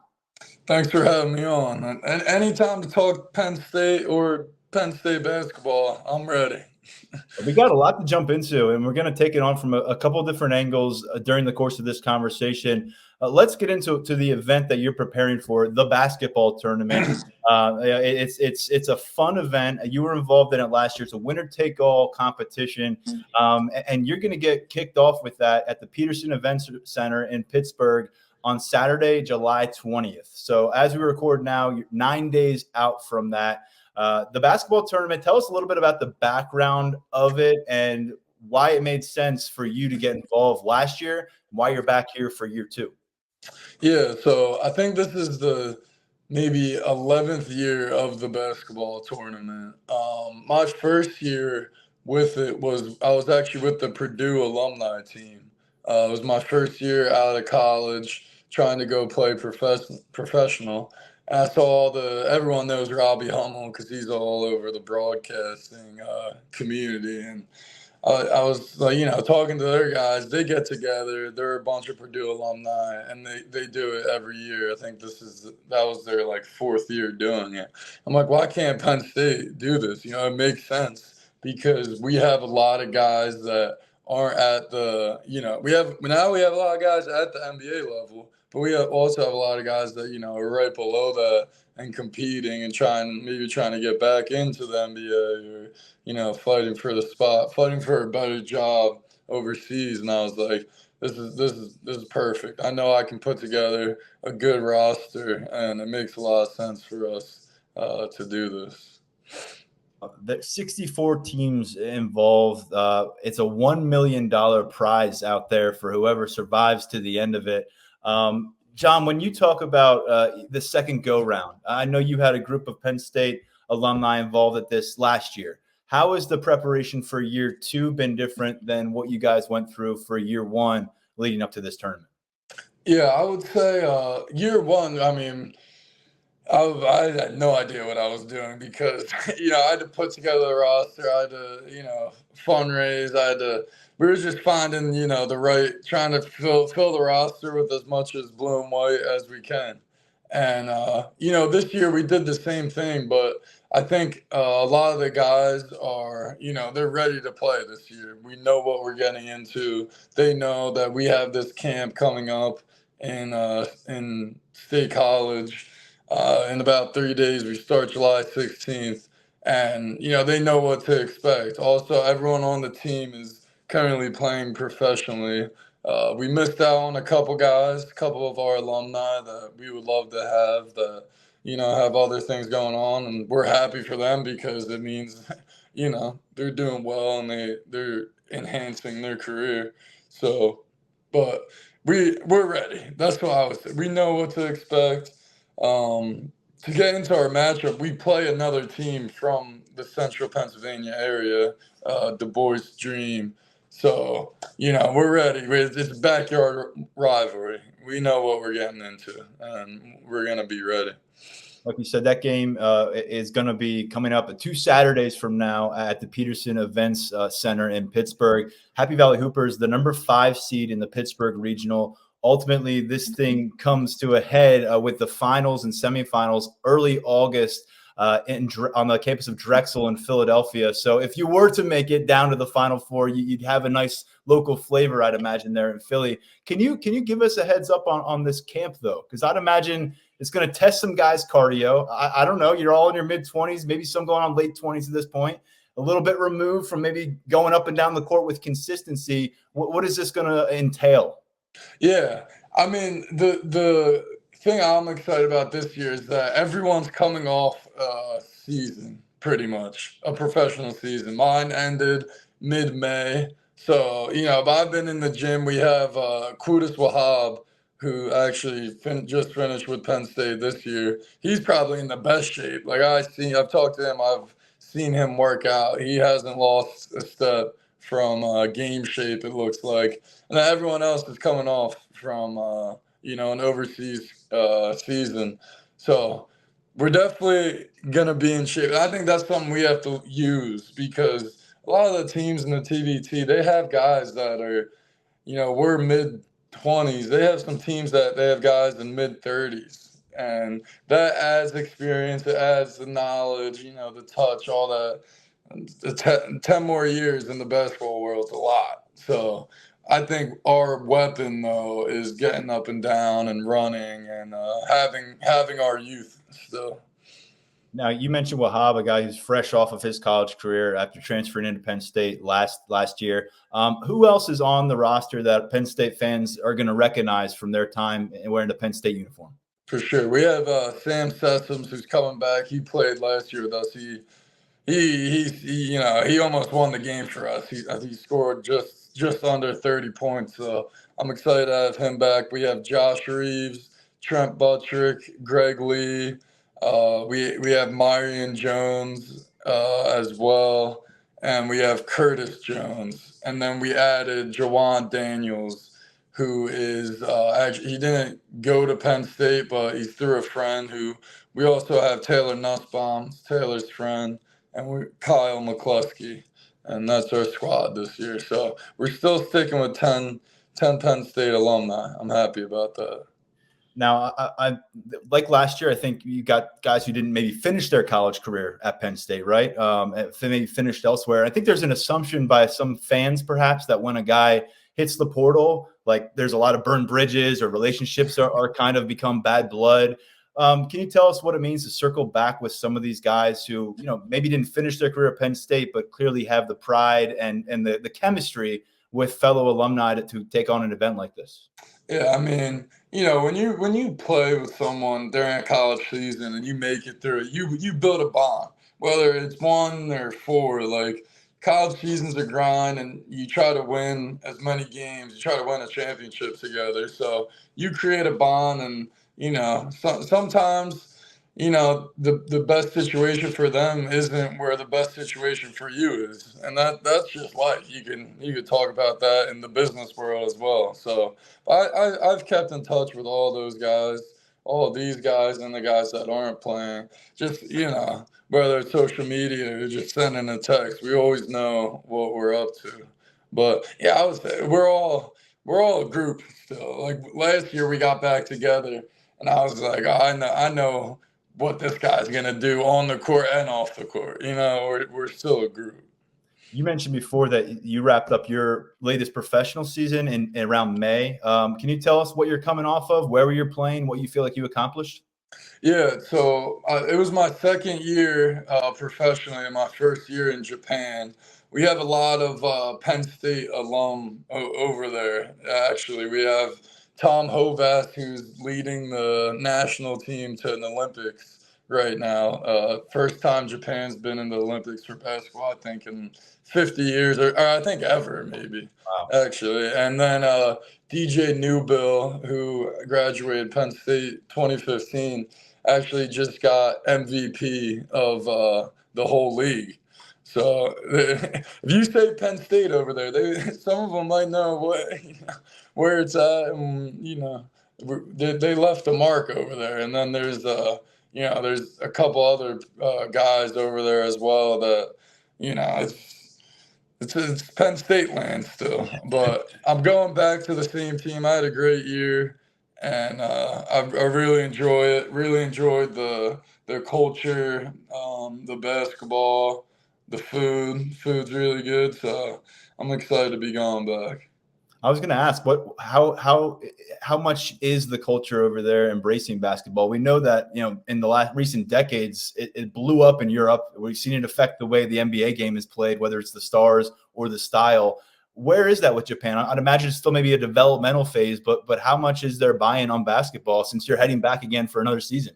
Thanks for having me on. And anytime to talk Penn State or Penn State basketball, I'm ready. We got a lot to jump into, and we're going to take it on from a couple different angles during the course of this conversation. Let's get into the event that you're preparing for, the basketball tournament. It's a fun event. You were involved in it last year. It's a winner-take-all competition, and you're going to get kicked off with that at the Peterson Events Center in Pittsburgh on Saturday, July 20th. So as we record now, you're 9 days out from that. The basketball tournament, tell us a little bit about the background of it and why it made sense for you to get involved last year, and why you're back here for year 2. Yeah, so I think this is the maybe 11th year of the basketball tournament. My first year with it I was actually with the Purdue alumni team. It was my first year out of college, trying to go play professional. And I saw everyone knows Robbie Hummel because he's all over the broadcasting community. And I was like, talking to their guys. They get together. They're a bunch of Purdue alumni, and they do it every year. I think that was their 4th year doing it. I'm like, why can't Penn State do this? It makes sense because we have a lot of guys that aren't at the, we have a lot of guys at the NBA level. But we also have a lot of guys that, are right below that and competing and trying to get back into the NBA or, fighting for the spot, fighting for a better job overseas. And I was like, this is perfect. I know I can put together a good roster, and it makes a lot of sense for us to do this. There's 64 teams involved. It's a $1 million prize out there for whoever survives to the end of it. John, when you talk about the second go-round, I know you had a group of Penn State alumni involved at this last year. How has the preparation for year 2 been different than what you guys went through for year 1 leading up to this tournament? Yeah, I would say year 1, I mean, I had no idea what I was doing because, I had to put together a roster. I had to, fundraise. We were just finding, trying to fill the roster with as much as blue and white as we can. And, this year we did the same thing, but I think a lot of the guys are, they're ready to play this year. We know what we're getting into. They know that we have this camp coming up in State College. In about 3 days, we start July 16th, and, they know what to expect. Also, everyone on the team is currently playing professionally. We missed out on a couple guys, a couple of our alumni that we would love to have that have other things going on, and we're happy for them because it means, they're doing well and they're enhancing their career. So, but we're ready. That's what I would say. We know what to expect. To get into our matchup, we play another team from the central Pennsylvania area, Du Bois Dream. So, we're ready. It's a backyard rivalry. We know what we're getting into, and we're going to be ready. Like you said, that game is going to be coming up 2 Saturdays from now at the Peterson Events Center in Pittsburgh. Happy Valley Hoopers, the number 5 seed in the Pittsburgh Regional. Ultimately, this thing comes to a head with the finals and semifinals early August on the campus of Drexel in Philadelphia. So if you were to make it down to the Final Four, you'd have a nice local flavor, I'd imagine, there in Philly. Can you give us a heads up on this camp, though? Because I'd imagine it's going to test some guys' cardio. I don't know. You're all in your mid-20s, maybe some going on late 20s at this point, a little bit removed from maybe going up and down the court with consistency. What is this going to entail? Yeah. I mean, the thing I'm excited about this year is that everyone's coming off a season, pretty much, a professional season. Mine ended mid-May. So, but I've been in the gym. We have Qudus Wahab, who actually just finished with Penn State this year. He's probably in the best shape. Like I've talked to him. I've seen him work out. He hasn't lost a step from game shape, it looks like. And everyone else is coming off from, an overseas season. So we're definitely going to be in shape. I think that's something we have to use because a lot of the teams in the TBT, they have guys that are, we're mid-20s. They have some teams that they have guys in mid-30s. And that adds experience. It adds the knowledge, the touch, all that. 10 more years in the basketball world is a lot. So I think our weapon, though, is getting up and down and running and having our youth still. Now, you mentioned Wahab, a guy who's fresh off of his college career after transferring into Penn State last year. Who else is on the roster that Penn State fans are going to recognize from their time wearing the Penn State uniform? For sure. We have Sam Sessoms, who's coming back. He played last year with us. He almost won the game for us. He scored just under 30 points. So I'm excited to have him back. We have Josh Reeves, Trent Buttrick, Greg Lee. We have Marion Jones as well, and we have Curtis Jones. And then we added Jawan Daniels, who is actually, he didn't go to Penn State, but he's through a friend. We also have Taylor Nussbaum, Taylor's friend. And Kyle McCluskey, and that's our squad this year. So we're still sticking with 10 Penn State alumni. I'm happy about that. Now, I like last year, I think you got guys who didn't maybe finish their college career at Penn State, right? Maybe finished elsewhere. I think there's an assumption by some fans, perhaps, that when a guy hits the portal, like there's a lot of burned bridges or relationships are kind of become bad blood. Can you tell us what it means to circle back with some of these guys who, maybe didn't finish their career at Penn State, but clearly have the pride and the chemistry with fellow alumni to take on an event like this? Yeah, I mean, when you play with someone during a college season and you make it through it, you build a bond, whether it's 1 or 4. Like college season's a grind, and you try to win as many games. You try to win a championship together. So you create a bond, and sometimes, the best situation for them isn't where the best situation for you is. And that's just life. You could talk about that in the business world as well. So I've kept in touch with all those guys, all of these guys and the guys that aren't playing. Just, whether it's social media or just sending a text, we always know what we're up to. But yeah, I would say we're all a group still. Like last year we got back together, and I was like, I know what this guy's gonna do on the court and off the court. We're still a group. You mentioned before that you wrapped up your latest professional season in around May. Can you tell us what you're coming off of, where you're playing, what you feel like you accomplished? Yeah, so it was my second year professionally, and my first year in Japan. We have a lot of Penn State alum over there. Actually, we have Tom Hovath, who's leading the national team to an Olympics right now. First time Japan's been in the Olympics for basketball, I think, in 50 years, or I think ever, maybe, actually. And then DJ Newbill, who graduated Penn State 2015, actually just got MVP of the whole league. So if you say Penn State over there, some of them might know where it's at, and they left a mark over there. And then there's there's a couple other guys over there as well that it's Penn State land still. But I'm going back to the same team. I had a great year, and I really enjoy it. Really enjoyed their culture, the basketball. The food's really good, so I'm excited to be going back. I was going to ask, how much is the culture over there embracing basketball? We know that in the recent decades, it blew up in Europe. We've seen it affect the way the NBA game is played, whether it's the stars or the style. Where is that with Japan? I'd imagine it's still maybe a developmental phase, but how much is their buy-in on basketball since you're heading back again for another season?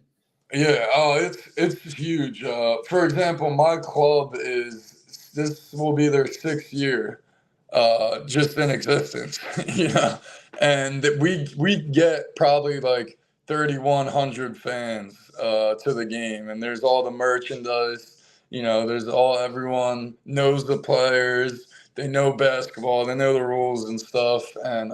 Yeah, it's huge. For example, my club this will be their 6th year just in existence. And we get probably like 3,100 fans to the game, and there's all the merchandise. There's everyone knows the players, they know basketball, they know the rules and stuff. And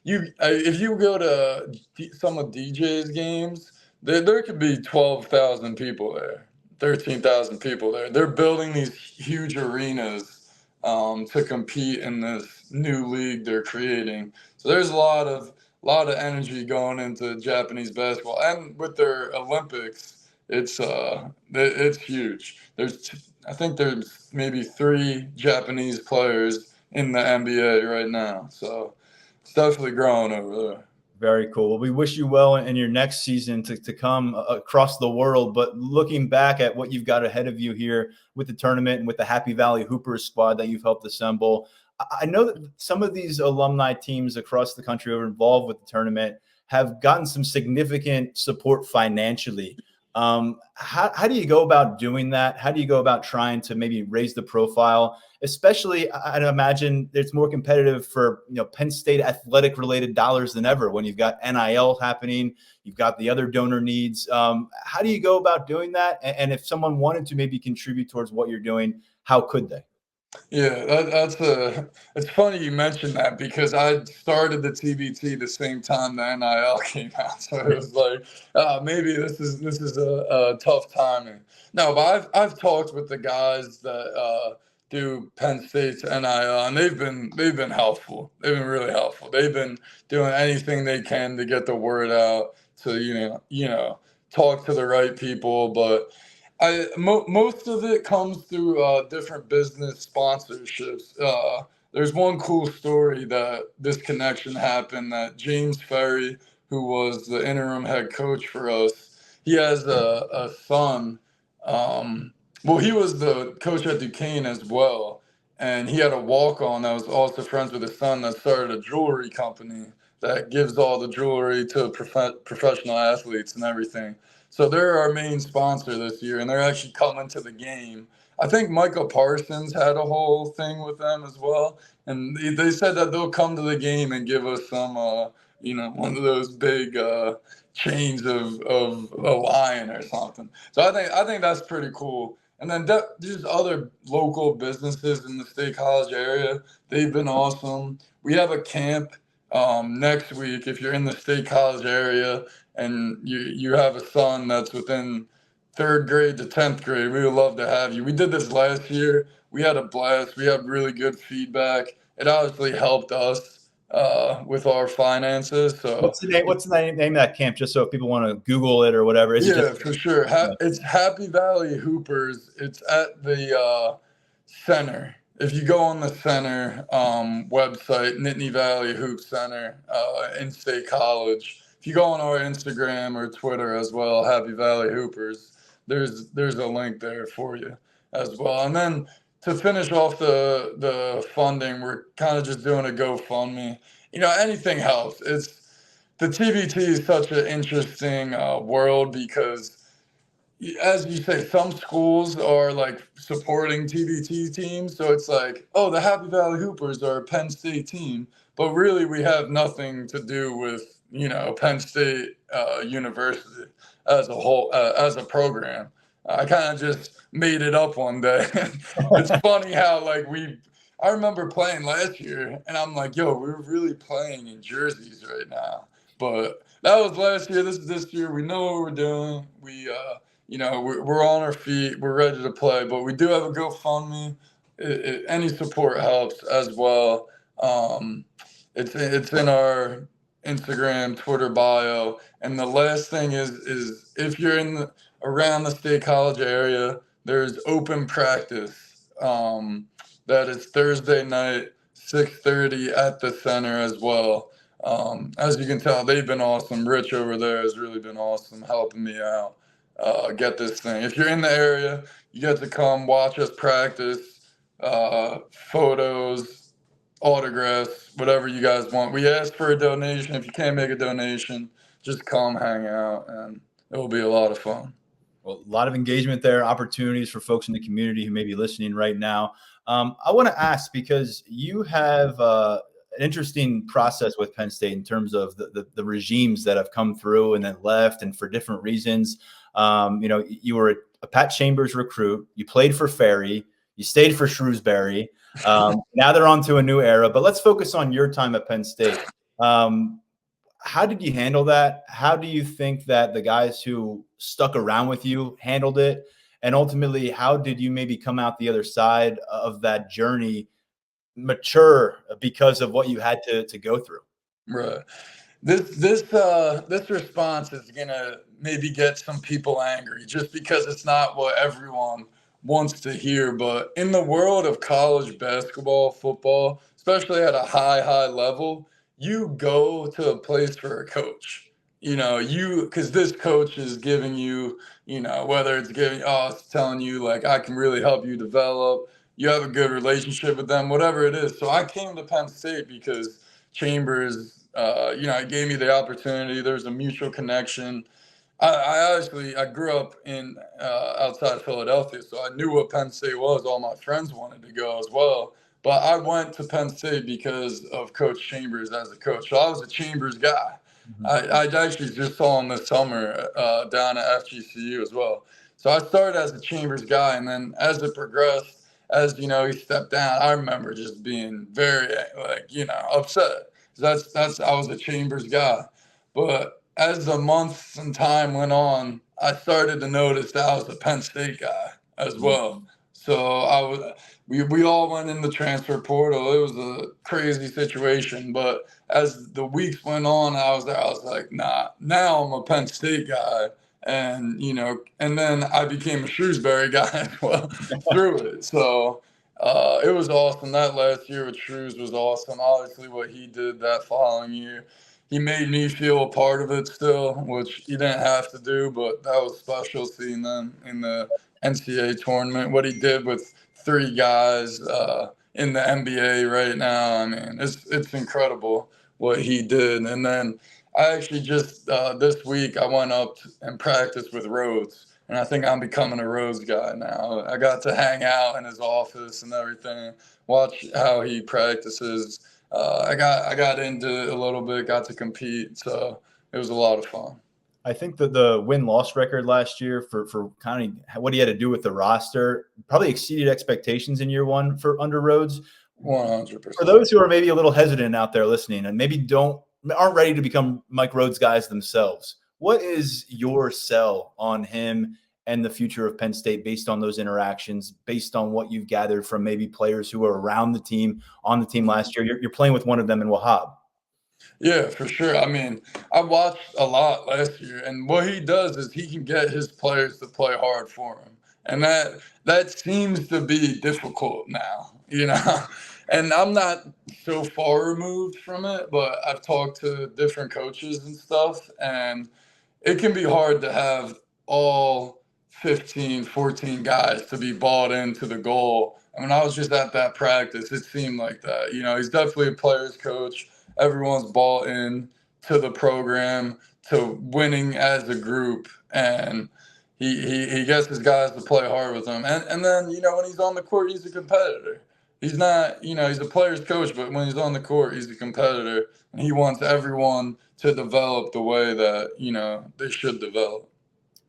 if you go to some of DJ's games, there could be 12,000 people there, 13,000 people there. They're building these huge arenas to compete in this new league they're creating. So there's a lot of energy going into Japanese basketball, and with their Olympics, it's huge. I think there's maybe 3 Japanese players in the NBA right now, so it's definitely growing over there. Very cool. Well, we wish you well in your next season to come across the world. But looking back at what you've got ahead of you here with the tournament and with the Happy Valley Hoopers squad that you've helped assemble, I know that some of these alumni teams across the country who are involved with the tournament have gotten some significant support financially. How do you go about doing that? How do you go about trying to maybe raise the profile? Especially, I'd imagine it's more competitive for Penn State athletic related dollars than ever when you've got NIL happening, you've got the other donor needs. How do you go about doing that? And if someone wanted to maybe contribute towards what you're doing, how could they? Yeah, it's funny you mentioned that, because I started the TBT the same time the NIL came out, so it was like, maybe this is a tough timing. No, but I've talked with the guys that do Penn State's NIL, and they've been helpful. They've been really helpful. They've been doing anything they can to get the word out, to talk to the right people, but most of it comes through different business sponsorships. There's one cool story that this connection happened, that James Ferry, who was the interim head coach for us, he has a son. Well, he was the coach at Duquesne as well, and he had a walk-on that was also friends with his son that started a jewelry company that gives all the jewelry to professional athletes and everything. So they're our main sponsor this year, and they're actually coming to the game. I think Michael Parsons had a whole thing with them as well, and they said that they'll come to the game and give us some, one of those big chains of a lion or something. So I think that's pretty cool. And then just other local businesses in the State College area, they've been awesome. We have a camp next week if you're in the State College area and you have a son that's within 3rd grade to 10th grade, we would love to have you. We did this last year. We had a blast. We had really good feedback. It obviously helped us with our finances. So what's the name of that camp, just so if people want to Google it or whatever? For sure. It's Happy Valley Hoopers. It's at the center. If you go on the center website, Nittany Valley Hoop Center in State College, if you go on our Instagram or Twitter as well, Happy Valley Hoopers, there's a link there for you as well. And then to finish off the funding, we're kind of just doing a GoFundMe. Anything helps. the TBT is such an interesting world because, as you say, some schools are like supporting TBT teams. So it's like, oh, the Happy Valley Hoopers are a Penn State team. But really, we have nothing to do with, Penn State University as a whole, as a program. I kind of just made it up one day. It's funny how, like, I remember playing last year and I'm like, yo, we're really playing in jerseys right now. But that was last year. This is this year. We know what we're doing. We're on our feet. We're ready to play, but we do have a GoFundMe. Any support helps as well. It's in our Instagram, Twitter bio. And the last thing is if you're around the State College area, there's open practice. That is Thursday night, 6:30 at the center as well. As you can tell, they've been awesome. Rich over there has really been awesome helping me out. Get this thing. If you're in the area, you get to come watch us practice, photos, autographs, whatever you guys want. We ask for a donation. If you can't make a donation, just come hang out, and it will be a lot of fun. Well, a lot of engagement there, opportunities for folks in the community who may be listening right now. I want to ask, because you have an interesting process with Penn State in terms of the regimes that have come through and then left, and for different reasons. You were a Pat Chambers recruit. You played for Ferry. You stayed for Shrewsbury. Now they're on to a new era. But let's focus on your time at Penn State. How did you handle that? How do you think that the guys who stuck around with you handled it? And ultimately, how did you maybe come out the other side of that journey mature because of what you had to go through? Right. This response is gonna maybe get some people angry just because it's not what everyone wants to hear. But in the world of college basketball, football, especially at a high level, you go to a place for a coach. Because this coach is giving you, whether it's telling you like I can really help you develop. You have a good relationship with them, whatever it is. So I came to Penn State because Chambers. It gave me the opportunity. There's a mutual connection. I grew up in outside Philadelphia, so I knew what Penn State was. All my friends wanted to go as well. But I went to Penn State because of Coach Chambers as a coach. So I was a Chambers guy. Mm-hmm. I actually just saw him this summer down at FGCU as well. So I started as a Chambers guy, and then as it progressed, as he stepped down, I remember just being very upset. I was a Chambers guy. But as the months and time went on, I started to notice that I was a Penn State guy as well. So we all went in the transfer portal. It was a crazy situation. But as the weeks went on, I was like, nah, now I'm a Penn State guy. And, and then I became a Shrewsbury guy as well through it. So it was awesome. That last year with Shrews was awesome. Obviously, what he did that following year, he made me feel a part of it still, which he didn't have to do, but that was special seeing them in the NCAA tournament. What he did with 3 guys in the NBA right now, I mean, it's incredible what he did. And then I actually just this week I went up and practiced with Rhodes. And I think I'm becoming a Rose guy now. I got to hang out in his office and everything, watch how he practices. I got into it a little bit, got to compete. So it was a lot of fun. I think that the win-loss record last year for kind of what he had to do with the roster probably exceeded expectations in year one for under Rhodes. 100%. For those who are maybe a little hesitant out there listening and maybe aren't ready to become Mike Rhodes guys themselves, what is your sell on him and the future of Penn State based on those interactions, based on what you've gathered from maybe players who are around the team, on the team last year? You're playing with one of them in Wahab. Yeah, for sure. I mean, I watched a lot last year, and what he does is he can get his players to play hard for him. And that seems to be difficult now, And I'm not so far removed from it, but I've talked to different coaches and stuff, and it can be hard to have all 15, 14 guys to be bought into the goal. I mean, I was just at that practice. It seemed like that. He's definitely a player's coach. Everyone's bought in to the program, to winning as a group, and he gets his guys to play hard with him. And then, when he's on the court, he's a competitor. He's not, he's a player's coach, but when he's on the court, he's a competitor, and he wants everyone to develop the way that, they should develop.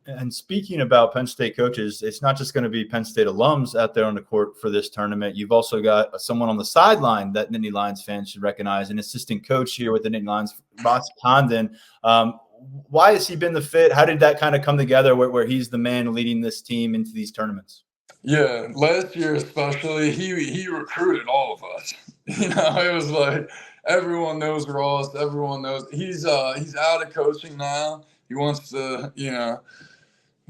And speaking about Penn State coaches, it's not just going to be Penn State alums out there on the court for this tournament. You've also got someone on the sideline that Nittany Lions fans should recognize, an assistant coach here with the Nittany Lions, Ross Condon. Why has he been the fit? How did that kind of come together where he's the man leading this team into these tournaments? Yeah, last year especially, he recruited all of us. It was like everyone knows Ross. Everyone knows he's out of coaching now. He wants to,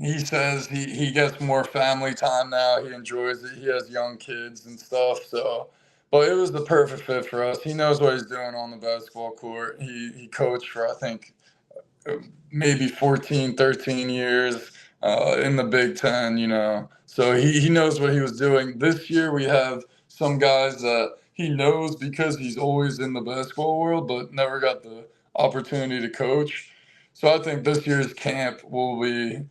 he says he gets more family time now. He enjoys it. He has young kids and stuff. So, but it was the perfect fit for us. He knows what he's doing on the basketball court. He coached for, I think, maybe 14, 13 years in the Big Ten, So he knows what he was doing. This year we have some guys that he knows because he's always in the basketball world, but never got the opportunity to coach. So I think this year's camp will be,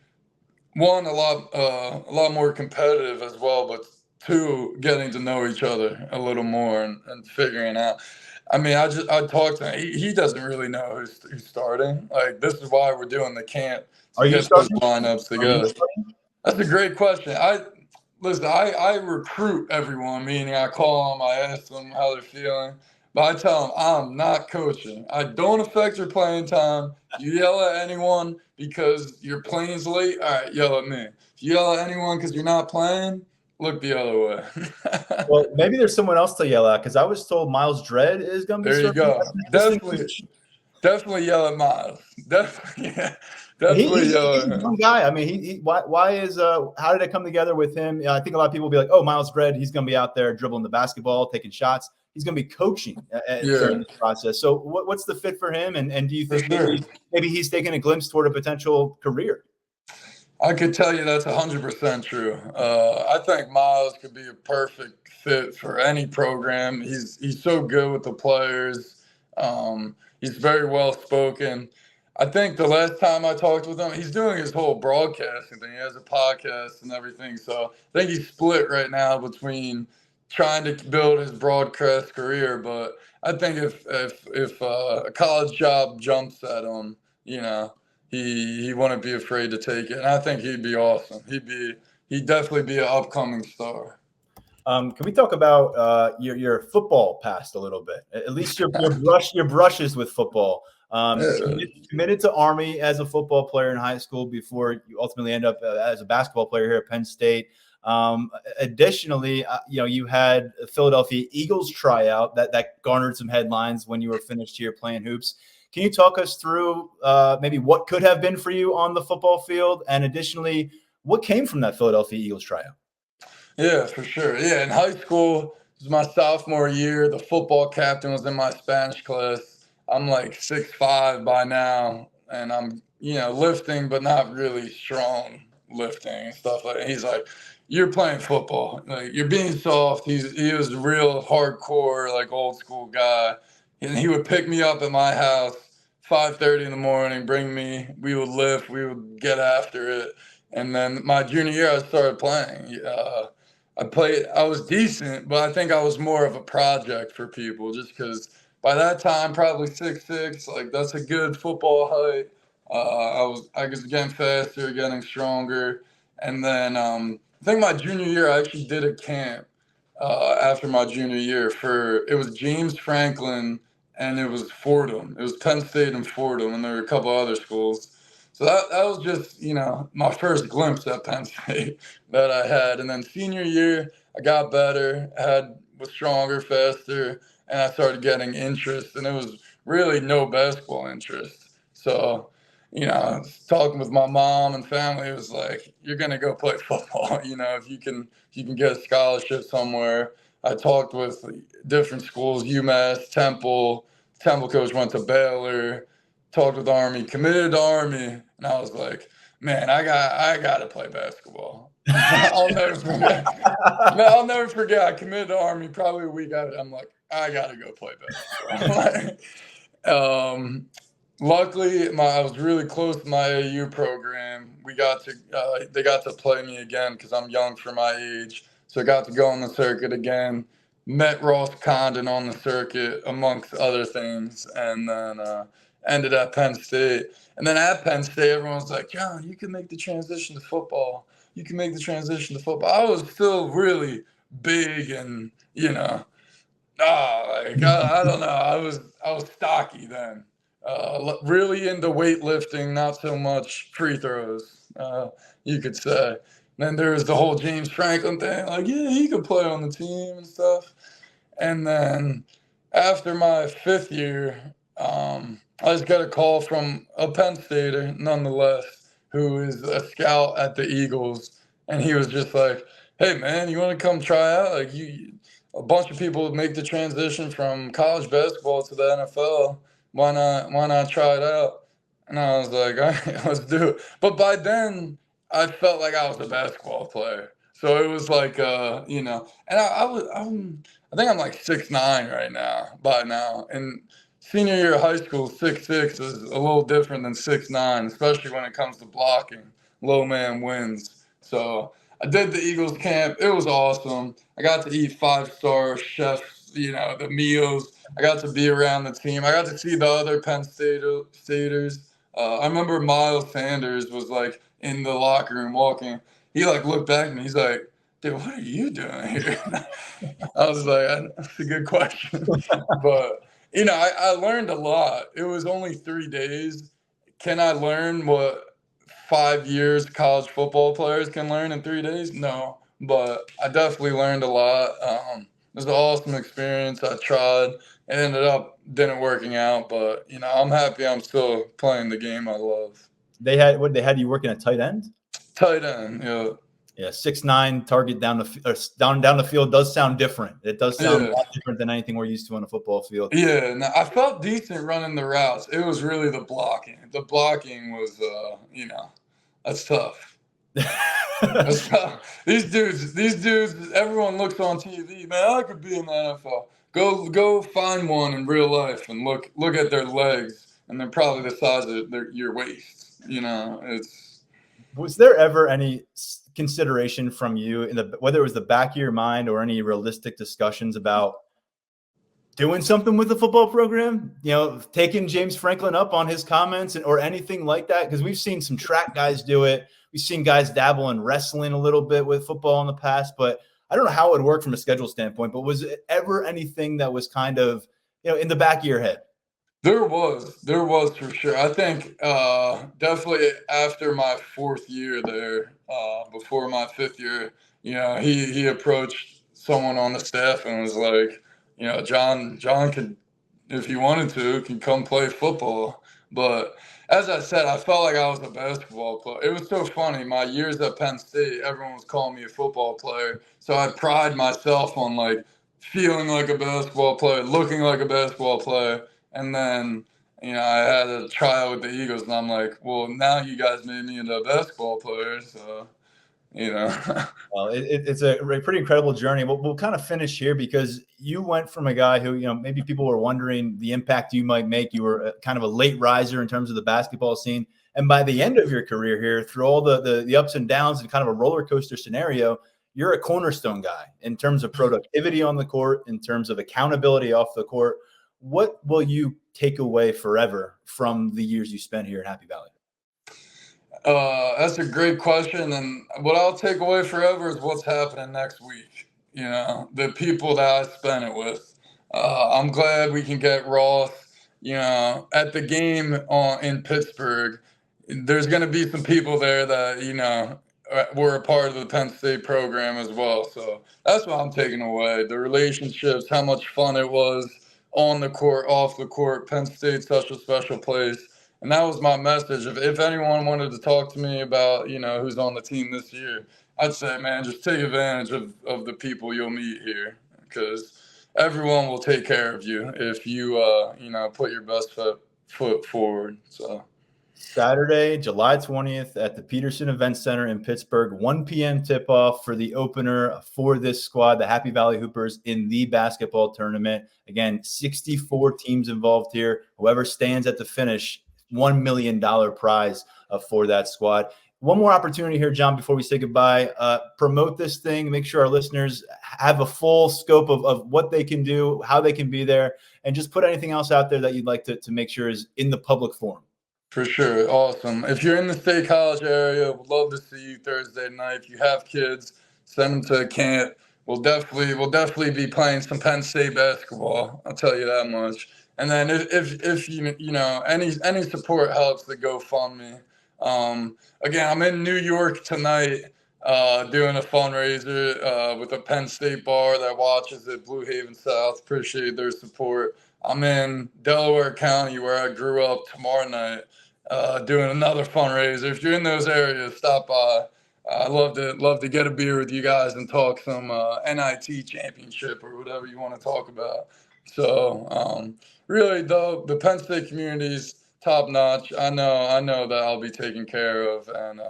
one, a lot more competitive as well, but two, getting to know each other a little more and figuring out. I mean, I talked to him. He doesn't really know who's starting. Like, this is why we're doing the camp to get those lineups together. That's a great question. I recruit everyone, meaning I call them, I ask them how they're feeling, but I tell them I'm not coaching. I don't affect your playing time. You yell at anyone because your playing's late, all right, yell at me. If you yell at anyone because you're not playing, look the other way. Well, maybe there's someone else to yell at, because I was told Miles Dredd is going to be. There you go. Definitely yell at Miles. Definitely yell at him. He's one guy. I mean, why is how did it come together with him? I think a lot of people will be like, oh, Miles Dredd, he's going to be out there dribbling the basketball, taking shots. He's going to be coaching during this process. So what's the fit for him? And do you think maybe he's taking a glimpse toward a potential career? I could tell you that's 100% true. I think Miles could be a perfect fit for any program. He's so good with the players. He's very well spoken. I think the last time I talked with him, he's doing his whole broadcasting thing. He has a podcast and everything. So I think he's split right now between trying to build his broadcast career. But I think if a college job jumps at him, he wouldn't be afraid to take it. And I think he'd be awesome. He'd definitely be an upcoming star. Can we talk about your football past a little bit? At least your brushes with football. Committed to Army as a football player in high school before you ultimately end up as a basketball player here at Penn State. Additionally, you had a Philadelphia Eagles tryout that garnered some headlines when you were finished here playing hoops. Can you talk us through maybe what could have been for you on the football field, and additionally, what came from that Philadelphia Eagles tryout? Yeah, for sure. Yeah, in high school, it was my sophomore year. The football captain was in my Spanish class. I'm like 6'5" by now, and I'm, lifting, but not really strong lifting and stuff like that. He's like, you're playing football. Like, you're being soft. He was a real hardcore, like, old school guy. And he would pick me up at my house 5:30 in the morning, bring me. We would lift. We would get after it. And then my junior year, I started playing. I was decent, but I think I was more of a project for people just because by that time, probably 6'6", like that's a good football height. I was getting faster, getting stronger. And then I think my junior year, I actually did a camp after my junior year it was James Franklin and it was Fordham. It was Penn State and Fordham, and there were a couple other schools. So that was just, my first glimpse at Penn State that I had. And then senior year, I got better, was stronger, faster, and I started getting interest. And it was really no basketball interest. So, talking with my mom and family, it was like, you're going to go play football. If you can get a scholarship somewhere. I talked with different schools, UMass, Temple. Temple coach went to Baylor. Talked with Army, committed to Army, and I was like, man, I got to play basketball. I'll never forget. I'll never forget. I committed to Army probably a week out. I'm like, I got to go play basketball. luckily, I was really close to my AU program. They got to play me again because I'm young for my age. So I got to go on the circuit again. Met Ross Condon on the circuit, amongst other things, and then ended at Penn State. And then at Penn State, everyone's like, John, you can make the transition to football. You can make the transition to football. I was still really big and, I don't know. I was stocky then. Really into weightlifting, not so much free throws, you could say. Then there was the whole James Franklin thing, like, yeah, he could play on the team and stuff. And then after my 5th year, I just got a call from a Penn Stater, nonetheless, who is a scout at the Eagles. And he was just like, hey, man, you want to come try out? Like, a bunch of people make the transition from college basketball to the NFL. Why not try it out? And I was like, all right, let's do it. But by then, I felt like I was a basketball player. So it was like, and I think I'm like 6'9" right now, by now. And senior year of high school, 6'6" is a little different than 6'9", especially when it comes to blocking. Low man wins. So I did the Eagles camp. It was awesome. I got to eat 5-star chefs, the meals. I got to be around the team. I got to see the other Penn Staters. I remember Miles Sanders was like in the locker room walking. He like looked back at me. He's like, dude, what are you doing here? I was like, that's a good question. But, I learned a lot. It was only 3 days. Can I learn what 5 years college football players can learn in 3 days? No, but I definitely learned a lot. It was an awesome experience. I tried. It ended up didn't working out, but I'm happy I'm still playing the game I love. They had you working at tight end? Tight end, yeah. Yeah, 6'9", target down the field does sound different. It does sound a lot different than anything we're used to on a football field. Yeah, no, I felt decent running the routes. It was really the blocking. The blocking was, that's tough. That's tough. These dudes. Everyone looks on TV. Man, I could be in the NFL. Go find one in real life and look at their legs, and they're probably the size of your waist. It's. Was there ever any consideration from you whether it was the back of your mind or any realistic discussions about doing something with the football program, taking James Franklin up on his comments or anything like that? Because we've seen some track guys do it. We've seen guys dabble in wrestling a little bit with football in the past, but I don't know how it would work from a schedule standpoint, but was it ever anything that was kind of, in the back of your head? There was for sure. I think definitely after my 4th year there, before my 5th year, he approached someone on the staff and was like, John could, if he wanted to, can come play football. But as I said, I felt like I was a basketball player. It was so funny. My years at Penn State, everyone was calling me a football player. So I pride myself on like feeling like a basketball player, looking like a basketball player. And then, I had a tryout with the Eagles, and I'm like, well, now you guys made me into a basketball player, so, Well, it's a pretty incredible journey. We'll kind of finish here because you went from a guy who, maybe people were wondering the impact you might make. You were kind of a late riser in terms of the basketball scene. And by the end of your career here, through all the ups and downs and kind of a roller coaster scenario, you're a cornerstone guy in terms of productivity on the court, in terms of accountability off the court. What will you take away forever from the years you spent here in Happy Valley? That's a great question. And what I'll take away forever is what's happening next week. The people that I spent it with. I'm glad we can get Ross, at the game in Pittsburgh. There's going to be some people there that, were a part of the Penn State program as well. So that's what I'm taking away. The relationships, how much fun it was. On the court, off the court, Penn State's such a special place. And that was my message. If anyone wanted to talk to me about, who's on the team this year, I'd say, man, just take advantage of the people you'll meet here, because everyone will take care of you if you, put your best foot forward. So Saturday, July 20th at the Peterson Event Center in Pittsburgh, 1 p.m. tip-off for the opener for this squad, the Happy Valley Hoopers, in the basketball tournament. Again, 64 teams involved here. Whoever stands at the finish $1 million prize for that squad. One more opportunity here, John, before we say goodbye. Promote this thing. Make sure our listeners have a full scope of what they can do, how they can be there, and just put anything else out there that you'd like to make sure is in the public forum. For sure. Awesome. If you're in the State College area, we'd love to see you Thursday night. If you have kids, send them to a camp. We'll definitely be playing some Penn State basketball. I'll tell you that much. And then if you know any support helps, the GoFundMe. Again, I'm in New York tonight doing a fundraiser with a Penn State bar that watches at Blue Haven South. Appreciate their support. I'm in Delaware County where I grew up tomorrow night doing another fundraiser. If you're in those areas, stop by. I'd love to get a beer with you guys and talk some NIT championship or whatever you want to talk about. So really, though, the Penn State community is top notch. I know that I'll be taken care of and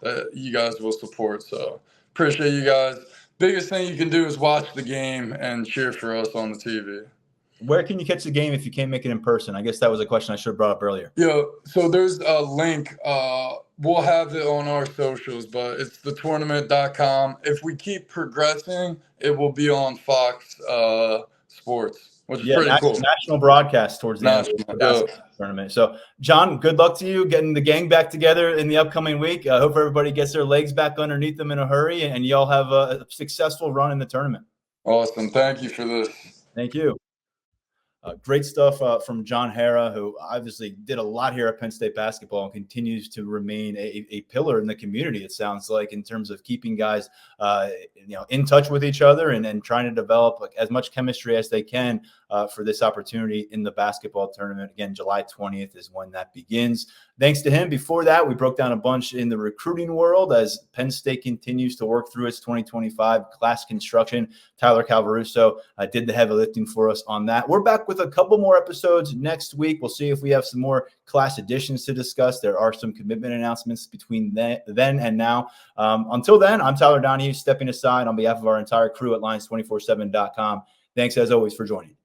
that you guys will support. So appreciate you guys. Biggest thing you can do is watch the game and cheer for us on the TV. Where can you catch the game if you can't make it in person? I guess that was a question I should have brought up earlier. Yeah, so there's a link. We'll have it on our socials, but it's thetournament.com. If we keep progressing, it will be on Fox Sports, which is pretty cool. National broadcast towards the end of the tournament. So, John, good luck to you getting the gang back together in the upcoming week. I hope everybody gets their legs back underneath them in a hurry, and you all have a successful run in the tournament. Awesome. Thank you for this. Thank you. Great stuff from John Harrar, who obviously did a lot here at Penn State basketball and continues to remain a pillar in the community, it sounds like, in terms of keeping guys in touch with each other and trying to develop as much chemistry as they can for this opportunity in the basketball tournament. Again, July 20th is when that begins. Thanks to him. Before that, we broke down a bunch in the recruiting world as Penn State continues to work through its 2025 class construction. Tyler Calvaruso did the heavy lifting for us on that. We're back with a couple more episodes next week. We'll see if we have some more class additions to discuss. There are some commitment announcements between then and now. Until then, I'm Tyler Donahue, stepping aside on behalf of our entire crew at Lions247.com. Thanks, as always, for joining.